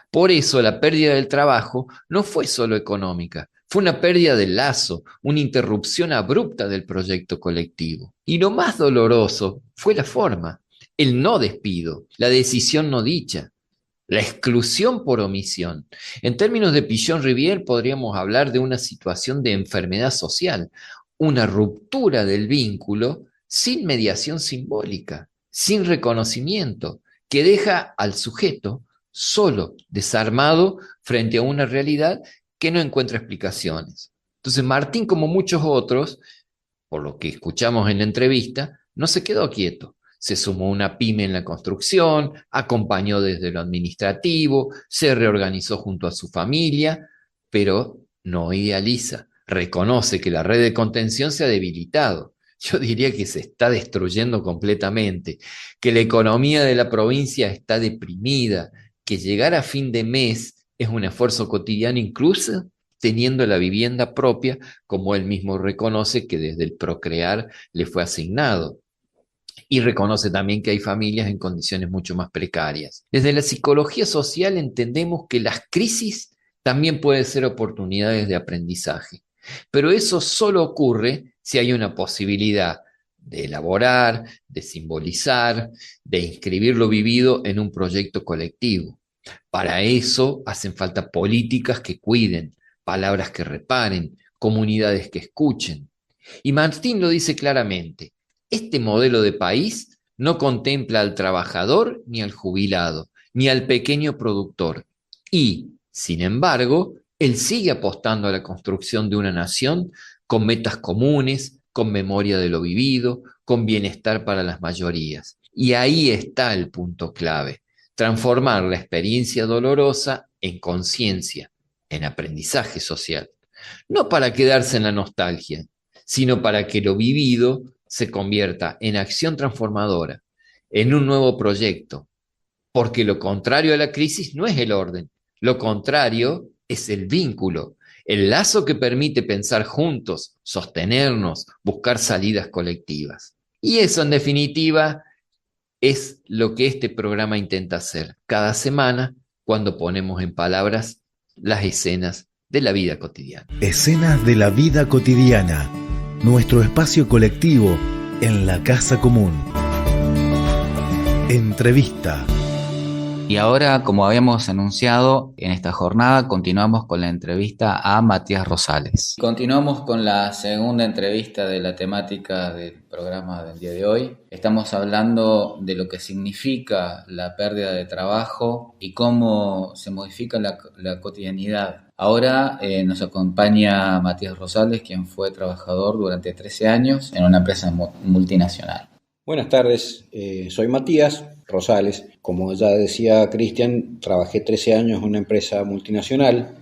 Por eso la pérdida del trabajo no fue solo económica, fue una pérdida del lazo, una interrupción abrupta del proyecto colectivo. Y lo más doloroso fue la forma, el no despido, la decisión no dicha, la exclusión por omisión. En términos de Pichon-Rivière podríamos hablar de una situación de enfermedad social, una ruptura del vínculo sin mediación simbólica, sin reconocimiento, que deja al sujeto solo, desarmado frente a una realidad que no encuentra explicaciones. Entonces Martín, como muchos otros, por lo que escuchamos en la entrevista, no se quedó quieto. Se sumó a una pyme en la construcción, acompañó desde lo administrativo, se reorganizó junto a su familia, pero no idealiza. Reconoce que la red de contención se ha debilitado. Yo diría que se está destruyendo completamente, que la economía de la provincia está deprimida, que llegar a fin de mes es un esfuerzo cotidiano, incluso teniendo la vivienda propia, como él mismo reconoce que desde el procrear le fue asignado. Y reconoce también que hay familias en condiciones mucho más precarias. Desde la psicología social entendemos que las crisis también pueden ser oportunidades de aprendizaje, pero eso solo ocurre si hay una posibilidad de elaborar, de simbolizar, de inscribir lo vivido en un proyecto colectivo. Para eso hacen falta políticas que cuiden, palabras que reparen, comunidades que escuchen. Y Martín lo dice claramente, este modelo de país no contempla al trabajador ni al jubilado, ni al pequeño productor. Y, sin embargo, él sigue apostando a la construcción de una nación con metas comunes, con memoria de lo vivido, con bienestar para las mayorías. Y ahí está el punto clave, transformar la experiencia dolorosa en conciencia, en aprendizaje social. No para quedarse en la nostalgia, sino para que lo vivido se convierta en acción transformadora, en un nuevo proyecto, porque lo contrario a la crisis no es el orden, lo contrario es el vínculo, el lazo que permite pensar juntos, sostenernos, buscar salidas colectivas. Y eso, en definitiva, es lo que este programa intenta hacer cada semana cuando ponemos en palabras las escenas de la vida cotidiana. Escenas de la vida cotidiana, nuestro espacio colectivo en la casa común. Entrevista. Y ahora, como habíamos anunciado en esta jornada, continuamos con la entrevista a Matías Rosales. Continuamos con la segunda entrevista de la temática del programa del día de hoy. Estamos hablando de lo que significa la pérdida de trabajo y cómo se modifica la cotidianidad. Ahora nos acompaña Matías Rosales, quien fue trabajador durante 13 años en una empresa multinacional. Buenas tardes, soy Matías Rosales. Como ya decía Cristian, trabajé 13 años en una empresa multinacional,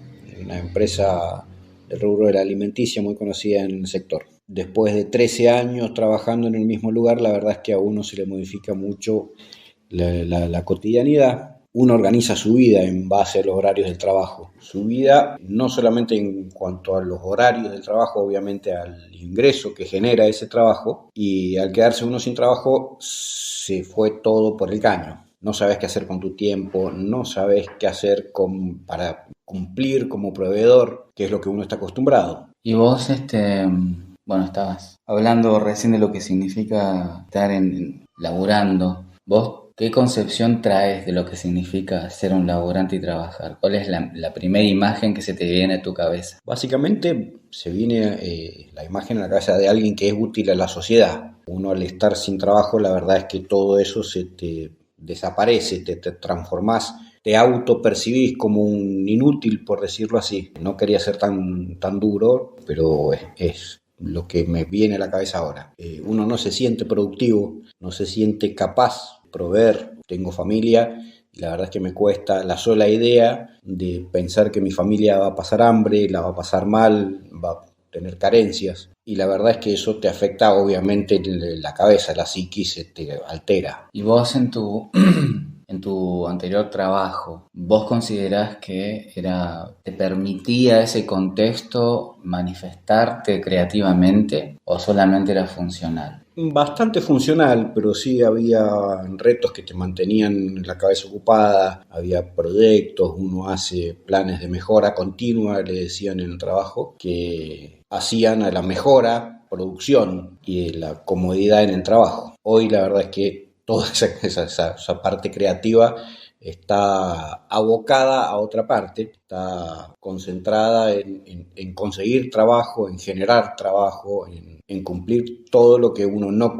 una empresa del rubro de la alimenticia muy conocida en el sector. Después de 13 años trabajando en el mismo lugar, la verdad es que a uno se le modifica mucho la cotidianidad. Uno organiza su vida en base a los horarios del trabajo. Su vida no solamente en cuanto a los horarios del trabajo, obviamente al ingreso que genera ese trabajo, y al quedarse uno sin trabajo se fue todo por el caño. No sabes qué hacer con tu tiempo, no sabes qué hacer para cumplir como proveedor, que es lo que uno está acostumbrado. Y vos, estabas hablando recién de lo que significa estar laburando. ¿Vos qué concepción traes de lo que significa ser un laburante y trabajar? ¿Cuál es la primera imagen que se te viene a tu cabeza? Básicamente se viene la imagen a la cabeza de alguien que es útil a la sociedad. Uno al estar sin trabajo, la verdad es que todo eso se te desaparece, te transformás, te autopercibís como un inútil, por decirlo así. No quería ser tan duro, pero es lo que me viene a la cabeza ahora. Uno no se siente productivo, no se siente capaz de proveer. Tengo familia y la verdad es que me cuesta la sola idea de pensar que mi familia va a pasar hambre, la va a pasar mal, va a tener carencias. Y la verdad es que eso te afecta obviamente la cabeza, la psiquis se te altera. Y vos en tu anterior trabajo, ¿vos considerás que te permitía ese contexto manifestarte creativamente o solamente era funcional? Bastante funcional, pero sí había retos que te mantenían la cabeza ocupada, había proyectos, uno hace planes de mejora continua, le decían en el trabajo, que hacían a la mejora, producción y la comodidad en el trabajo. Hoy la verdad es que toda esa parte creativa está abocada a otra parte, está concentrada en conseguir trabajo, en generar trabajo, en cumplir todo lo que uno no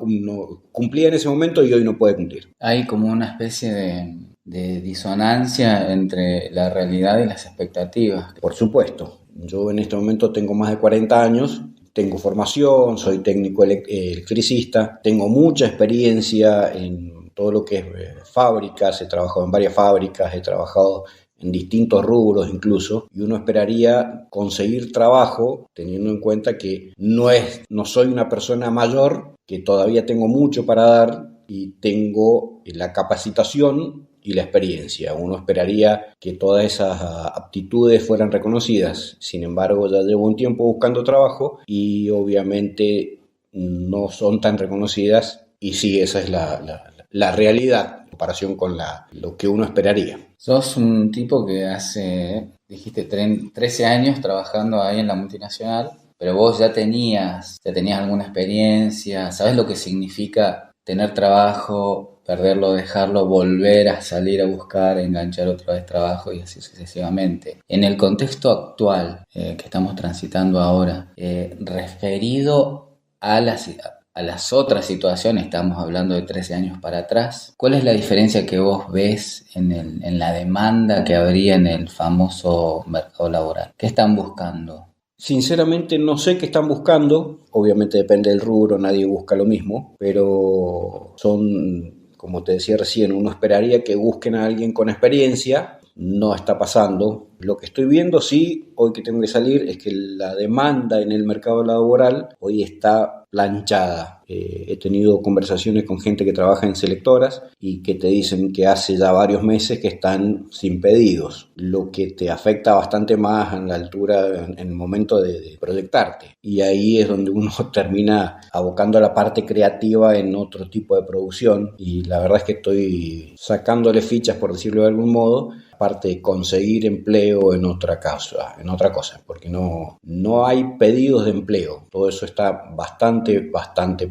cumplía en ese momento y hoy no puede cumplir. Hay como una especie de disonancia entre la realidad y las expectativas. Por supuesto, yo en este momento tengo más de 40 años, tengo formación, soy técnico electricista, tengo mucha experiencia en todo lo que es fábricas, he trabajado en varias fábricas, he trabajado en distintos rubros incluso, y uno esperaría conseguir trabajo teniendo en cuenta que no soy una persona mayor, que todavía tengo mucho para dar y tengo la capacitación y la experiencia. Uno esperaría que todas esas aptitudes fueran reconocidas. Sin embargo, ya llevo un tiempo buscando trabajo y obviamente no son tan reconocidas, y sí, esa es la realidad en comparación con lo que uno esperaría. Sos un tipo que dijiste, 13 años trabajando ahí en la multinacional, pero vos ya tenías alguna experiencia, ¿sabés lo que significa tener trabajo perderlo, dejarlo, volver a salir a buscar, enganchar otra vez trabajo y así sucesivamente. En el contexto actual que estamos transitando ahora, referido a las otras situaciones, estamos hablando de 13 años para atrás, ¿cuál es la diferencia que vos ves en la demanda que habría en el famoso mercado laboral? ¿Qué están buscando? Sinceramente no sé qué están buscando, obviamente depende del rubro, nadie busca lo mismo, pero son, como te decía recién, uno esperaría que busquen a alguien con experiencia, no está pasando. Lo que estoy viendo, sí, hoy que tengo que salir, es que la demanda en el mercado laboral hoy está planchada. He tenido conversaciones con gente que trabaja en selectoras y que te dicen que hace ya varios meses que están sin pedidos, lo que te afecta bastante más en la altura, en el momento de proyectarte. Y ahí es donde uno termina abocando la parte creativa en otro tipo de producción, y la verdad es que estoy sacándole fichas, por decirlo de algún modo, aparte de conseguir empleo en otra cosa, porque no hay pedidos de empleo. Todo eso está bastante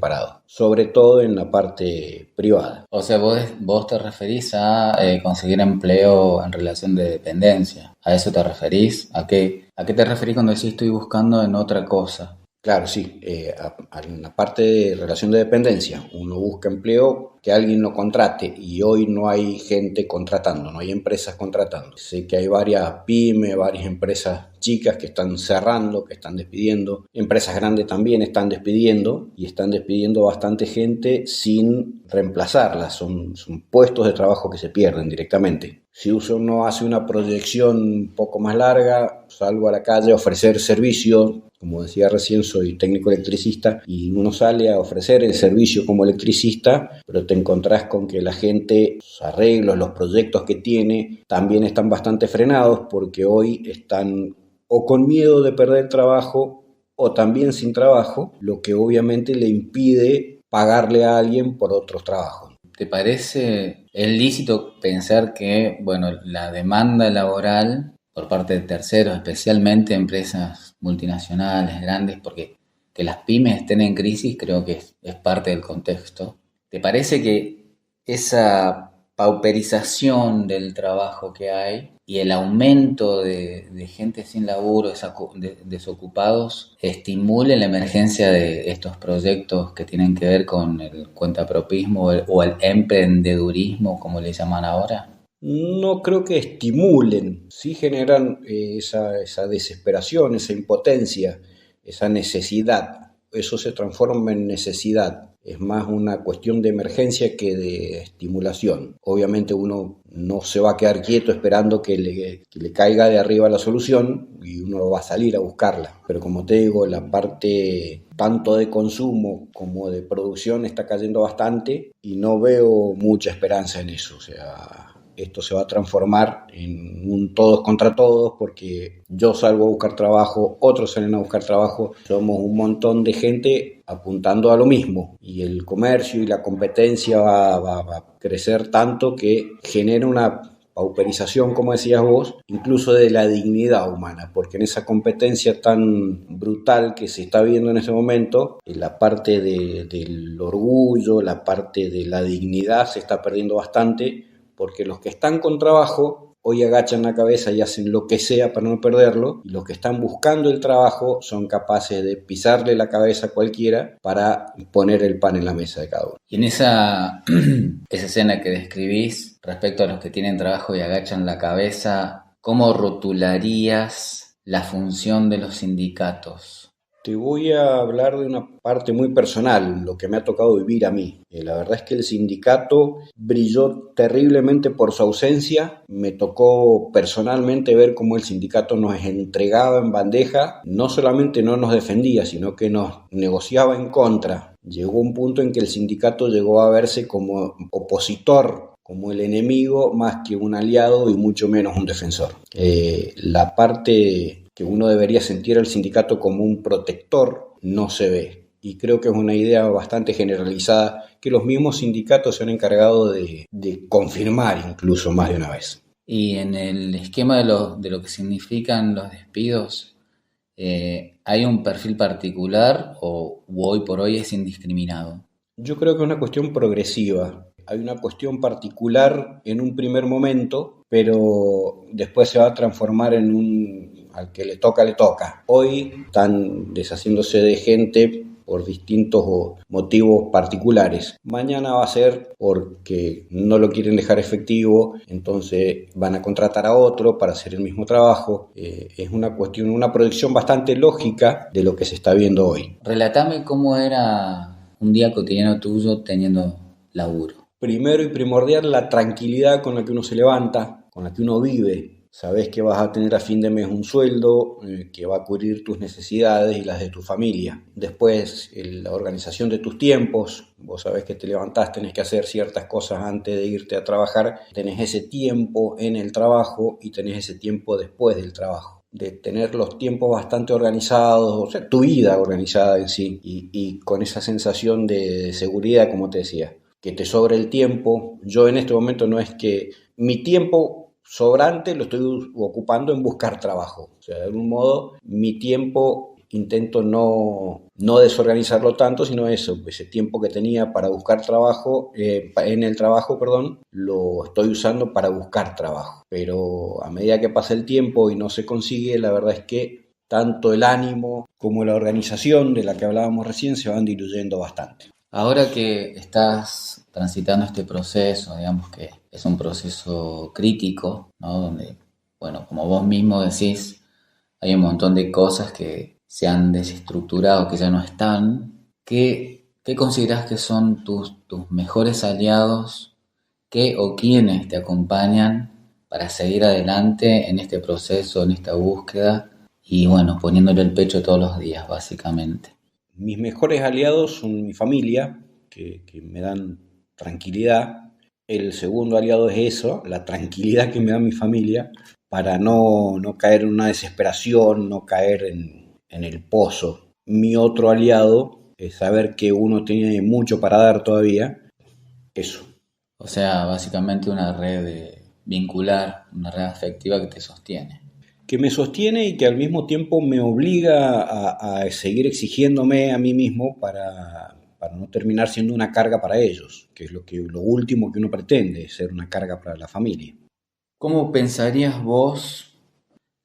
parado, sobre todo en la parte privada. O sea, vos te referís a conseguir empleo en relación de dependencia. ¿A eso te referís? ¿A qué te referís cuando decís estoy buscando en otra cosa? Claro, sí, en la parte de relación de dependencia, uno busca empleo que alguien lo contrate y hoy no hay gente contratando, no hay empresas contratando. Sé que hay varias pymes, varias empresas chicas que están cerrando, que están despidiendo, empresas grandes también están despidiendo y están despidiendo bastante gente sin reemplazarla, son puestos de trabajo que se pierden directamente. Si uno hace una proyección un poco más larga, salgo a la calle a ofrecer servicios. Como decía recién, soy técnico electricista y uno sale a ofrecer el servicio como electricista, pero te encontrás con que la gente, los arreglos, los proyectos que tiene, también están bastante frenados porque hoy están o con miedo de perder trabajo o también sin trabajo, lo que obviamente le impide pagarle a alguien por otros trabajos. ¿Te parece lícito pensar que, bueno, la demanda laboral por parte de terceros, especialmente empresas multinacionales, grandes, porque que las pymes estén en crisis creo que es parte del contexto? ¿Te parece que esa pauperización del trabajo que hay y el aumento de gente sin laburo, de desocupados, estimule la emergencia de estos proyectos que tienen que ver con el cuentapropismo o el emprendedurismo, como le llaman ahora? No creo que estimulen, sí generan esa desesperación, esa impotencia, esa necesidad. Eso se transforma en necesidad. Es más una cuestión de emergencia que de estimulación. Obviamente uno no se va a quedar quieto esperando que le caiga de arriba la solución y uno va a salir a buscarla. Pero como te digo, la parte tanto de consumo como de producción está cayendo bastante y no veo mucha esperanza en eso. O sea, esto se va a transformar en un todos contra todos porque yo salgo a buscar trabajo, otros salen a buscar trabajo, somos un montón de gente apuntando a lo mismo y el comercio y la competencia va a crecer tanto que genera una pauperización, como decías vos, incluso de la dignidad humana, porque en esa competencia tan brutal que se está viendo en ese momento, la parte del orgullo, la parte de la dignidad se está perdiendo bastante, porque los que están con trabajo hoy agachan la cabeza y hacen lo que sea para no perderlo, y los que están buscando el trabajo son capaces de pisarle la cabeza a cualquiera para poner el pan en la mesa de cada uno. Y en esa escena que describís respecto a los que tienen trabajo y agachan la cabeza, ¿cómo rotularías la función de los sindicatos? Te voy a hablar de una parte muy personal, lo que me ha tocado vivir a mí. La verdad es que el sindicato brilló terriblemente por su ausencia. Me tocó personalmente ver cómo el sindicato nos entregaba en bandeja. No solamente no nos defendía, sino que nos negociaba en contra. Llegó un punto en que el sindicato llegó a verse como opositor, como el enemigo, más que un aliado y mucho menos un defensor. La parte que uno debería sentir al sindicato como un protector no se ve. Y creo que es una idea bastante generalizada que los mismos sindicatos se han encargado de confirmar incluso más de una vez. Y en el esquema de lo que significan los despidos, ¿hay un perfil particular o hoy por hoy es indiscriminado? Yo creo que es una cuestión progresiva. hay una cuestión particular en un primer momento, pero después se va a transformar en al que le toca. Hoy están deshaciéndose de gente por distintos motivos particulares. Mañana va a ser porque no lo quieren dejar efectivo, entonces van a contratar a otro para hacer el mismo trabajo. Es una cuestión, una proyección bastante lógica de lo que se está viendo hoy. Relatame cómo era un día cotidiano tuyo teniendo laburo. Primero y primordial, la tranquilidad con la que uno se levanta, con la que uno vive. Sabés que vas a tener a fin de mes un sueldo que va a cubrir tus necesidades y las de tu familia. Después, la organización de tus tiempos. Vos sabés que te levantás, tenés que hacer ciertas cosas antes de irte a trabajar. Tenés ese tiempo en el trabajo y tenés ese tiempo después del trabajo. De tener los tiempos bastante organizados, o sea, tu vida organizada en sí. Y con esa sensación de seguridad, como te decía, que te sobra el tiempo. Yo en este momento no es que mi tiempo sobrante lo estoy ocupando en buscar trabajo. O sea, de algún modo, mi tiempo intento no desorganizarlo tanto, sino ese tiempo que tenía para buscar trabajo, en el trabajo, lo estoy usando para buscar trabajo. Pero a medida que pasa el tiempo y no se consigue, la verdad es que tanto el ánimo como la organización de la que hablábamos recién se van diluyendo bastante. Ahora que estás transitando este proceso, digamos que es un proceso crítico, ¿no? Donde, bueno, como vos mismo decís, hay un montón de cosas que se han desestructurado, que ya no están. ¿Qué considerás que son tus mejores aliados? ¿Qué o quiénes te acompañan para seguir adelante en este proceso, en esta búsqueda? Y bueno, poniéndole el pecho todos los días, básicamente. Mis mejores aliados son mi familia, que me dan tranquilidad. El segundo aliado es eso, la tranquilidad que me da mi familia, para no caer en una desesperación, no caer en el pozo. Mi otro aliado es saber que uno tiene mucho para dar todavía. Eso. O sea, básicamente una red vincular, una red afectiva que te sostiene. Que me sostiene y que al mismo tiempo me obliga a seguir exigiéndome a mí mismo para no terminar siendo una carga para ellos, que es lo último que uno pretende, ser una carga para la familia. ¿Cómo pensarías vos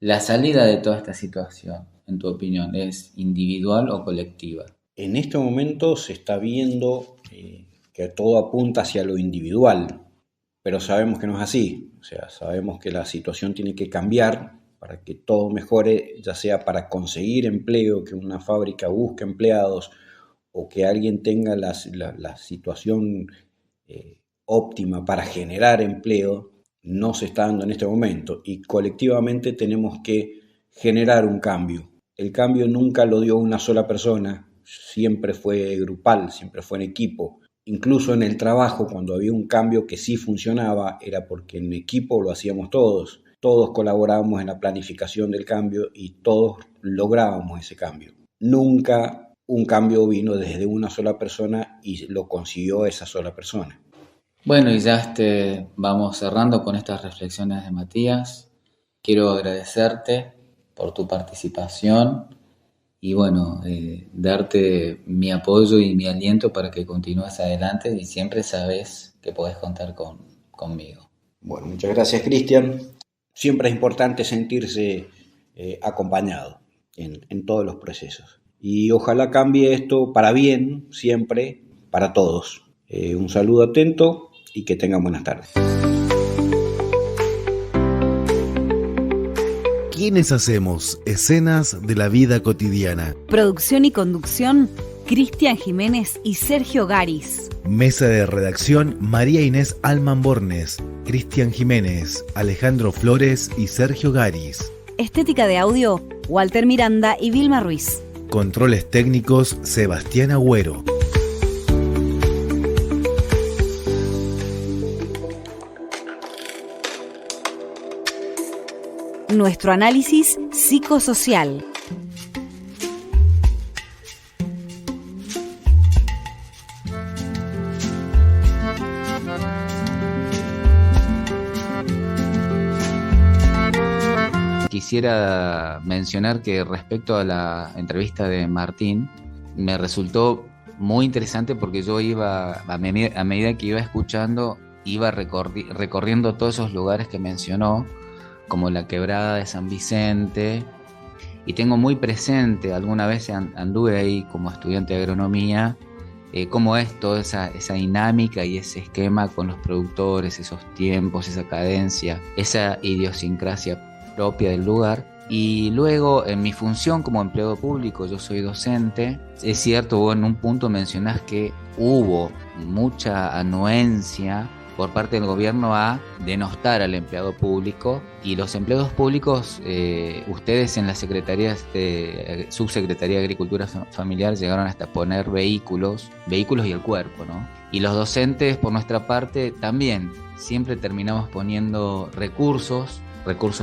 la salida de toda esta situación, en tu opinión? ¿Es individual o colectiva? En este momento se está viendo que todo apunta hacia lo individual, pero sabemos que no es así. O sea, sabemos que la situación tiene que cambiar para que todo mejore, ya sea para conseguir empleo, que una fábrica busque empleados, o que alguien tenga la situación óptima para generar empleo, no se está dando en este momento. Y colectivamente tenemos que generar un cambio. El cambio nunca lo dio una sola persona, siempre fue grupal, siempre fue en equipo. Incluso en el trabajo, cuando había un cambio que sí funcionaba, era porque en equipo lo hacíamos todos. Todos colaborábamos en la planificación del cambio y todos lográbamos ese cambio. Nunca un cambio vino desde una sola persona y lo consiguió esa sola persona. Bueno, y ya vamos cerrando con estas reflexiones de Matías. Quiero agradecerte por tu participación y bueno, darte mi apoyo y mi aliento para que continúes adelante y siempre sabes que podés contar conmigo. Bueno, muchas gracias, Cristian. Siempre es importante sentirse acompañado en todos los procesos. Y ojalá cambie esto para bien, siempre, para todos. Un saludo atento y que tengan buenas tardes. ¿Quiénes hacemos escenas de la vida cotidiana? Producción y conducción, Cristian Jiménez y Sergio Garis. Mesa de redacción, María Inés Alman Bornes, Cristian Jiménez, Alejandro Flores y Sergio Garis. Estética de audio, Walter Miranda y Vilma Ruiz. Controles técnicos, Sebastián Agüero. Nuestro análisis psicosocial. Quisiera mencionar que respecto a la entrevista de Martín, me resultó muy interesante porque yo iba, a medida que iba escuchando, iba recorriendo todos esos lugares que mencionó, como la Quebrada de San Vicente, y tengo muy presente, alguna vez anduve ahí como estudiante de agronomía, cómo es toda esa dinámica y ese esquema con los productores, esos tiempos, esa cadencia, esa idiosincrasia propia del lugar. Y luego, en mi función como empleado público, yo soy docente. Es cierto, vos en un punto mencionás que hubo mucha anuencia por parte del gobierno a denostar al empleado público, y los empleados públicos, ustedes en la Subsecretaría de Agricultura Familiar llegaron hasta poner vehículos y el cuerpo, ¿no? Y los docentes, por nuestra parte, también siempre terminamos poniendo recursos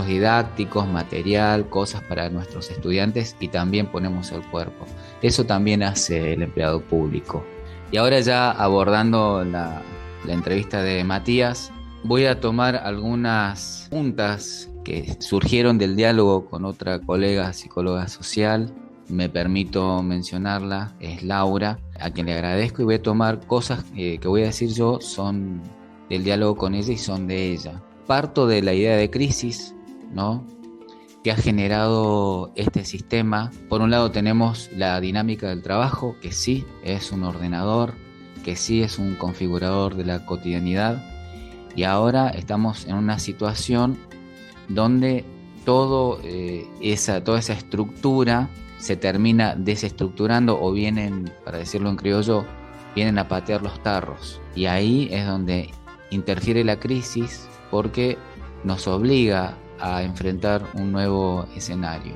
didácticos, material, cosas para nuestros estudiantes, y también ponemos el cuerpo. Eso también hace el empleado público. Y ahora, ya abordando la entrevista de Matías, voy a tomar algunas puntas que surgieron del diálogo con otra colega psicóloga social. Me permito mencionarla, es Laura, a quien le agradezco, y voy a tomar cosas que voy a decir yo, son del diálogo con ella y son de ella. Parto de la idea de crisis, ¿no?, que ha generado este sistema. Por un lado tenemos la dinámica del trabajo, que sí es un ordenador, que sí es un configurador de la cotidianidad, y ahora estamos en una situación donde toda esa estructura se termina desestructurando, o vienen, para decirlo en criollo, vienen a patear los tarros, y ahí es donde interfiere la crisis, porque nos obliga a enfrentar un nuevo escenario,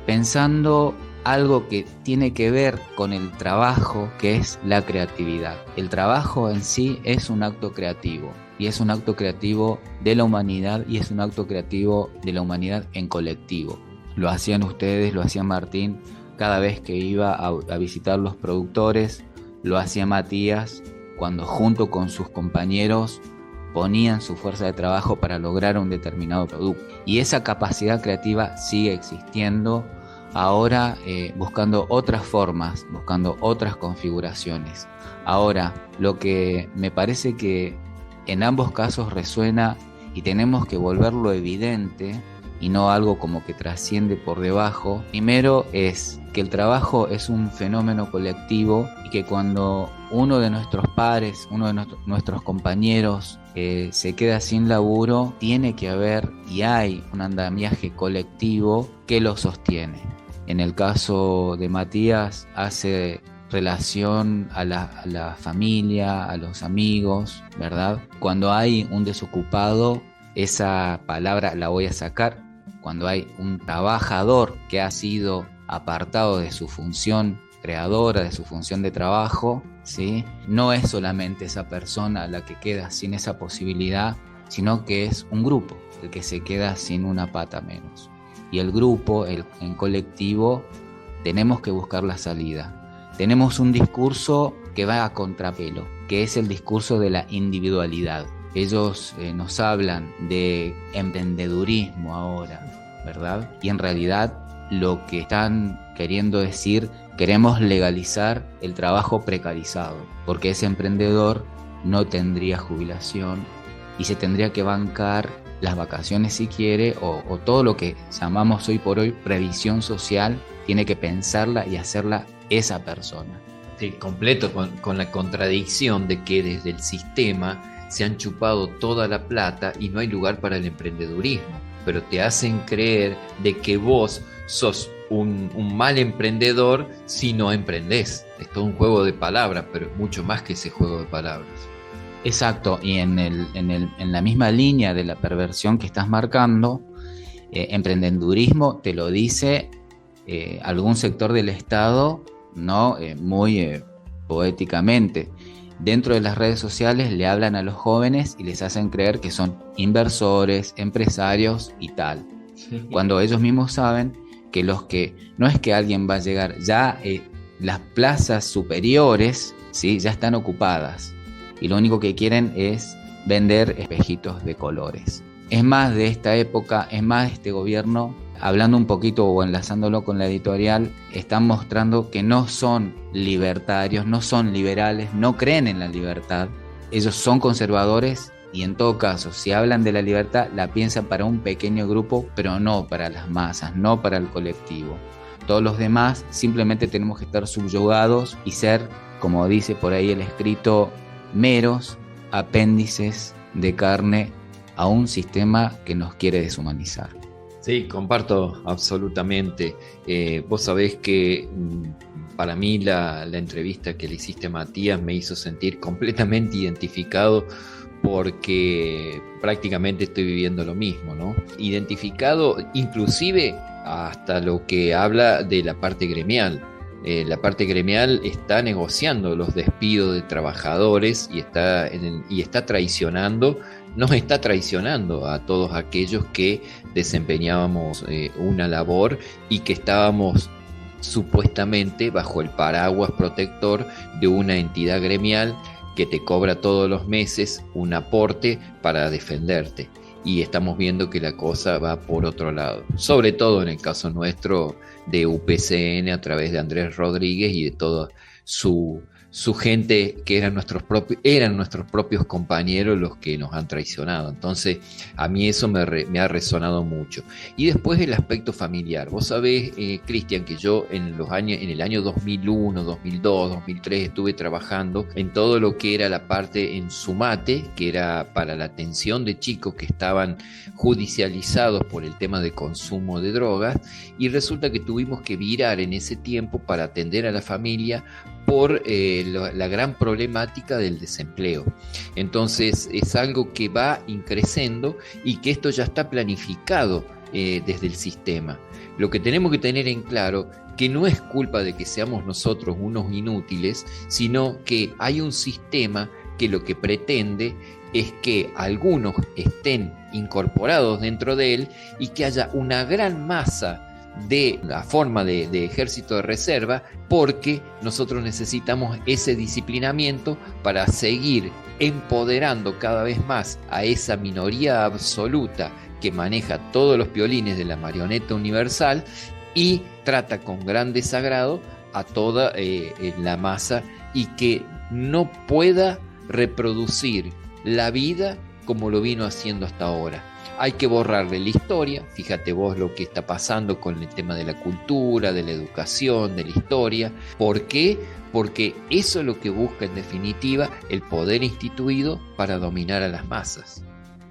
pensando algo que tiene que ver con el trabajo, que es la creatividad. El trabajo en sí es un acto creativo, y es un acto creativo de la humanidad, y es un acto creativo de la humanidad en colectivo. Lo hacían ustedes, lo hacía Martín cada vez que iba a visitar los productores, lo hacía Matías cuando junto con sus compañeros ponían su fuerza de trabajo para lograr un determinado producto. Y esa capacidad creativa sigue existiendo, ahora buscando otras formas, buscando otras configuraciones. Ahora, lo que me parece que en ambos casos resuena, y tenemos que volverlo evidente y no algo como que trasciende por debajo, primero es que el trabajo es un fenómeno colectivo, y que cuando uno de nuestros pares, uno de nuestros compañeros se queda sin laburo, tiene que haber y hay un andamiaje colectivo que lo sostiene. En el caso de Matías, hace relación a la familia, a los amigos, ¿verdad? Cuando hay un desocupado, esa palabra la voy a sacar. Cuando hay un trabajador que ha sido apartado de su función creadora, de su función de trabajo, ¿sí?, no es solamente esa persona la que queda sin esa posibilidad, sino que es un grupo el que se queda sin una pata menos. Y el grupo, en colectivo, tenemos que buscar la salida. Tenemos un discurso que va a contrapelo, que es el discurso de la individualidad. Ellos nos hablan de emprendedurismo ahora, ¿verdad? Y en realidad lo que están queriendo decir, queremos legalizar el trabajo precarizado, porque ese emprendedor no tendría jubilación y se tendría que bancar las vacaciones si quiere, o todo lo que llamamos hoy por hoy previsión social, tiene que pensarla y hacerla esa persona. Sí, completo con la contradicción de que desde el sistema se han chupado toda la plata y no hay lugar para el emprendedurismo, pero te hacen creer de que vos sos un mal emprendedor si no emprendés. Es todo un juego de palabras, pero es mucho más que ese juego de palabras. Exacto, y en la misma línea de la perversión que estás marcando, emprendedurismo te lo dice algún sector del Estado, ¿no? Muy poéticamente. Dentro de las redes sociales le hablan a los jóvenes y les hacen creer que son inversores, empresarios y tal. Sí. Cuando ellos mismos saben que no es que alguien va a llegar, ya las plazas superiores, ¿sí?, ya están ocupadas, y lo único que quieren es vender espejitos de colores. Es más de esta época, es más de este gobierno, hablando un poquito o enlazándolo con la editorial, están mostrando que no son libertarios, no son liberales, no creen en la libertad. Ellos son conservadores y en todo caso, si hablan de la libertad, la piensan para un pequeño grupo, pero no para las masas, no para el colectivo. Todos los demás simplemente tenemos que estar subyugados y ser, como dice por ahí el escrito, meros apéndices de carne a un sistema que nos quiere deshumanizar. Sí, comparto absolutamente. Vos sabés que para mí la entrevista que le hiciste a Matías me hizo sentir completamente identificado, porque prácticamente estoy viviendo lo mismo, ¿no? Identificado inclusive hasta lo que habla de la parte gremial. La parte gremial está negociando los despidos de trabajadores y está traicionando, nos está traicionando a todos aquellos que desempeñábamos una labor y que estábamos supuestamente bajo el paraguas protector de una entidad gremial que te cobra todos los meses un aporte para defenderte. Y estamos viendo que la cosa va por otro lado, sobre todo en el caso nuestro de UPCN, a través de Andrés Rodríguez y de toda su gente, que eran nuestros propios compañeros los que nos han traicionado. Entonces a mí eso me ha resonado mucho. Y después el aspecto familiar. Vos sabés, Cristian, que yo en el año 2001, 2002, 2003 estuve trabajando en todo lo que era la parte en Sumate, que era para la atención de chicos que estaban judicializados por el tema de consumo de drogas, y resulta que tuvimos que virar en ese tiempo para atender a la familia por la gran problemática del desempleo. Entonces es algo que va increciendo y que esto ya está planificado desde el sistema. Lo que tenemos que tener en claro que no es culpa de que seamos nosotros unos inútiles, sino que hay un sistema que lo que pretende es que algunos estén incorporados dentro de él y que haya una gran masa de la forma de ejército de reserva, porque nosotros necesitamos ese disciplinamiento para seguir empoderando cada vez más a esa minoría absoluta que maneja todos los piolines de la marioneta universal y trata con gran desagrado a toda la masa, y que no pueda reproducir la vida como lo vino haciendo hasta ahora. Hay que borrarle la historia. Fíjate vos lo que está pasando con el tema de la cultura, de la educación, de la historia. ¿Por qué? Porque eso es lo que busca en definitiva el poder instituido para dominar a las masas.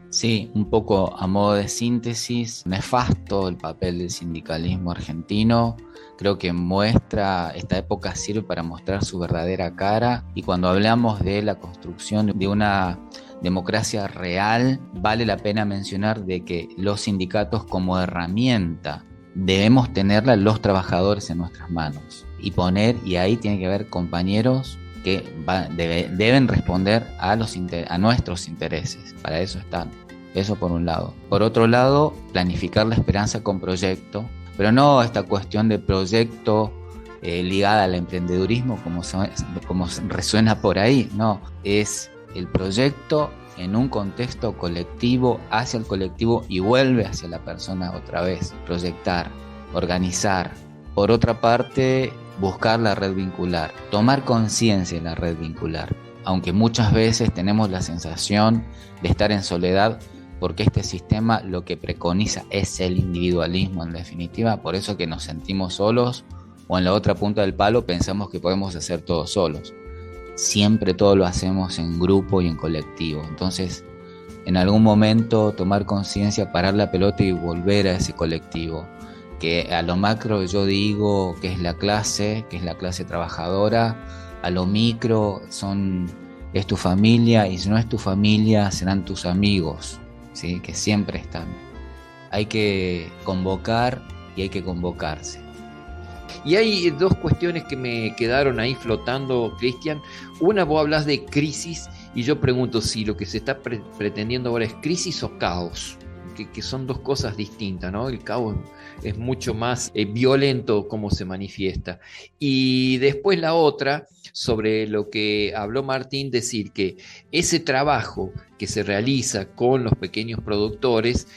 Sí, un poco a modo de síntesis, nefasto el papel del sindicalismo argentino. Creo que esta época sirve para mostrar su verdadera cara, y cuando hablamos de la construcción de una democracia real, vale la pena mencionar de que los sindicatos como herramienta debemos tenerla los trabajadores en nuestras manos y ahí tiene que haber compañeros que deben responder a nuestros intereses. Para eso están. Eso por un lado. Por otro lado, planificar la esperanza con proyecto, pero no esta cuestión de proyecto ligada al emprendedurismo como resuena por ahí. No, es el proyecto en un contexto colectivo, hacia el colectivo y vuelve hacia la persona otra vez. Proyectar, organizar. Por otra parte, buscar la red vincular, tomar conciencia de la red vincular, aunque muchas veces tenemos la sensación de estar en soledad, porque este sistema lo que preconiza es el individualismo en definitiva. Por eso que nos sentimos solos, o en la otra punta del palo pensamos que podemos hacer todo solos. Siempre todo lo hacemos en grupo y en colectivo. Entonces, en algún momento tomar conciencia, parar la pelota y volver a ese colectivo. Que a lo macro yo digo que es la clase trabajadora. A lo micro es tu familia, y si no es tu familia serán tus amigos, ¿sí? Que siempre están. Hay que convocar y hay que convocarse. Y hay dos cuestiones que me quedaron ahí flotando, Cristian. Una, vos hablas de crisis y yo pregunto si lo que se está pretendiendo ahora es crisis o caos, que son dos cosas distintas, ¿no? El caos es mucho más violento como se manifiesta. Y después la otra sobre lo que habló Martín, decir que ese trabajo que se realiza con los pequeños productores,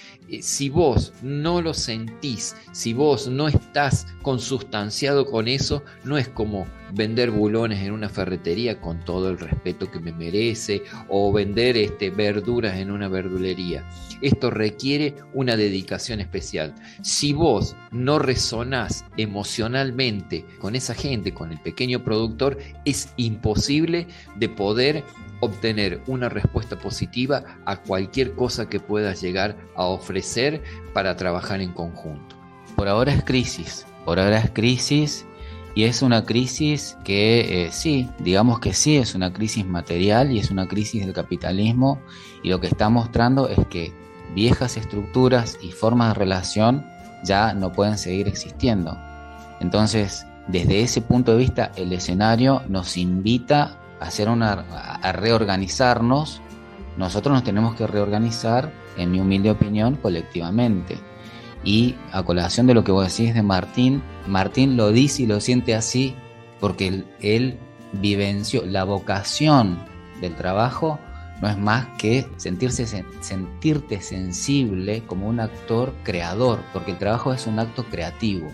si vos no lo sentís, si vos no estás consustanciado con eso, no es como vender bulones en una ferretería, con todo el respeto que me merece, o vender verduras en una verdulería. Esto requiere una dedicación especial. Si vos no resonás emocionalmente con esa gente, con el pequeño productor, es imposible de poder obtener una respuesta positiva a cualquier cosa que puedas llegar a ofrecer para trabajar en conjunto. Por ahora es crisis, y es una crisis que sí, digamos que sí, es una crisis material y es una crisis del capitalismo, y lo que está mostrando es que viejas estructuras y formas de relación ya no pueden seguir existiendo. Entonces, desde ese punto de vista, el escenario nos invita a reorganizarnos. Nosotros nos tenemos que reorganizar, en mi humilde opinión, colectivamente. Y a colación de lo que vos decís de Martín lo dice y lo siente así porque él vivenció la vocación del trabajo. No es más que sentirte sensible como un actor creador, porque el trabajo es un acto creativo.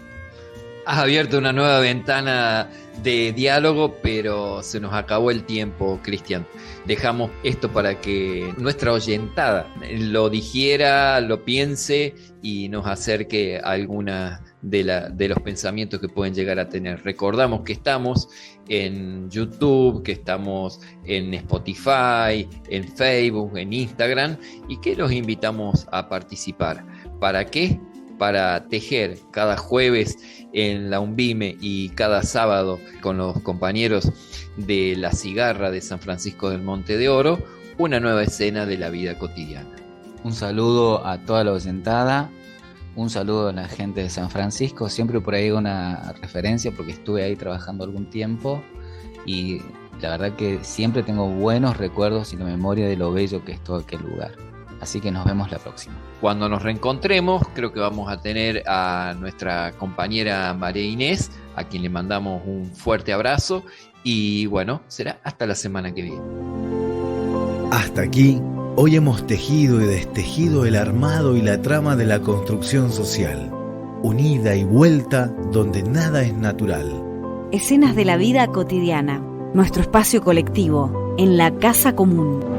Has abierto una nueva ventana de diálogo, pero se nos acabó el tiempo, Cristian. Dejamos esto para que nuestra oyentada lo digiera, lo piense y nos acerque a alguna de los pensamientos que pueden llegar a tener. Recordamos que estamos en YouTube, que estamos en Spotify, en Facebook, en Instagram, y que los invitamos a participar. ¿Para qué? Para tejer cada jueves en la UNVIME y cada sábado con los compañeros de La Cigarra de San Francisco del Monte de Oro, una nueva escena de la vida cotidiana. Un saludo a toda la oyentada, un saludo a la gente de San Francisco. Siempre por ahí una referencia porque estuve ahí trabajando algún tiempo y la verdad que siempre tengo buenos recuerdos y la memoria de lo bello que es todo aquel lugar. Así que nos vemos la próxima. Cuando nos reencontremos, creo que vamos a tener a nuestra compañera María Inés, a quien le mandamos un fuerte abrazo. Y bueno, será hasta la semana que viene. Hasta aquí, hoy hemos tejido y destejido el armado y la trama de la construcción social. Unida y vuelta donde nada es natural. Escenas de la vida cotidiana. Nuestro espacio colectivo en la casa común.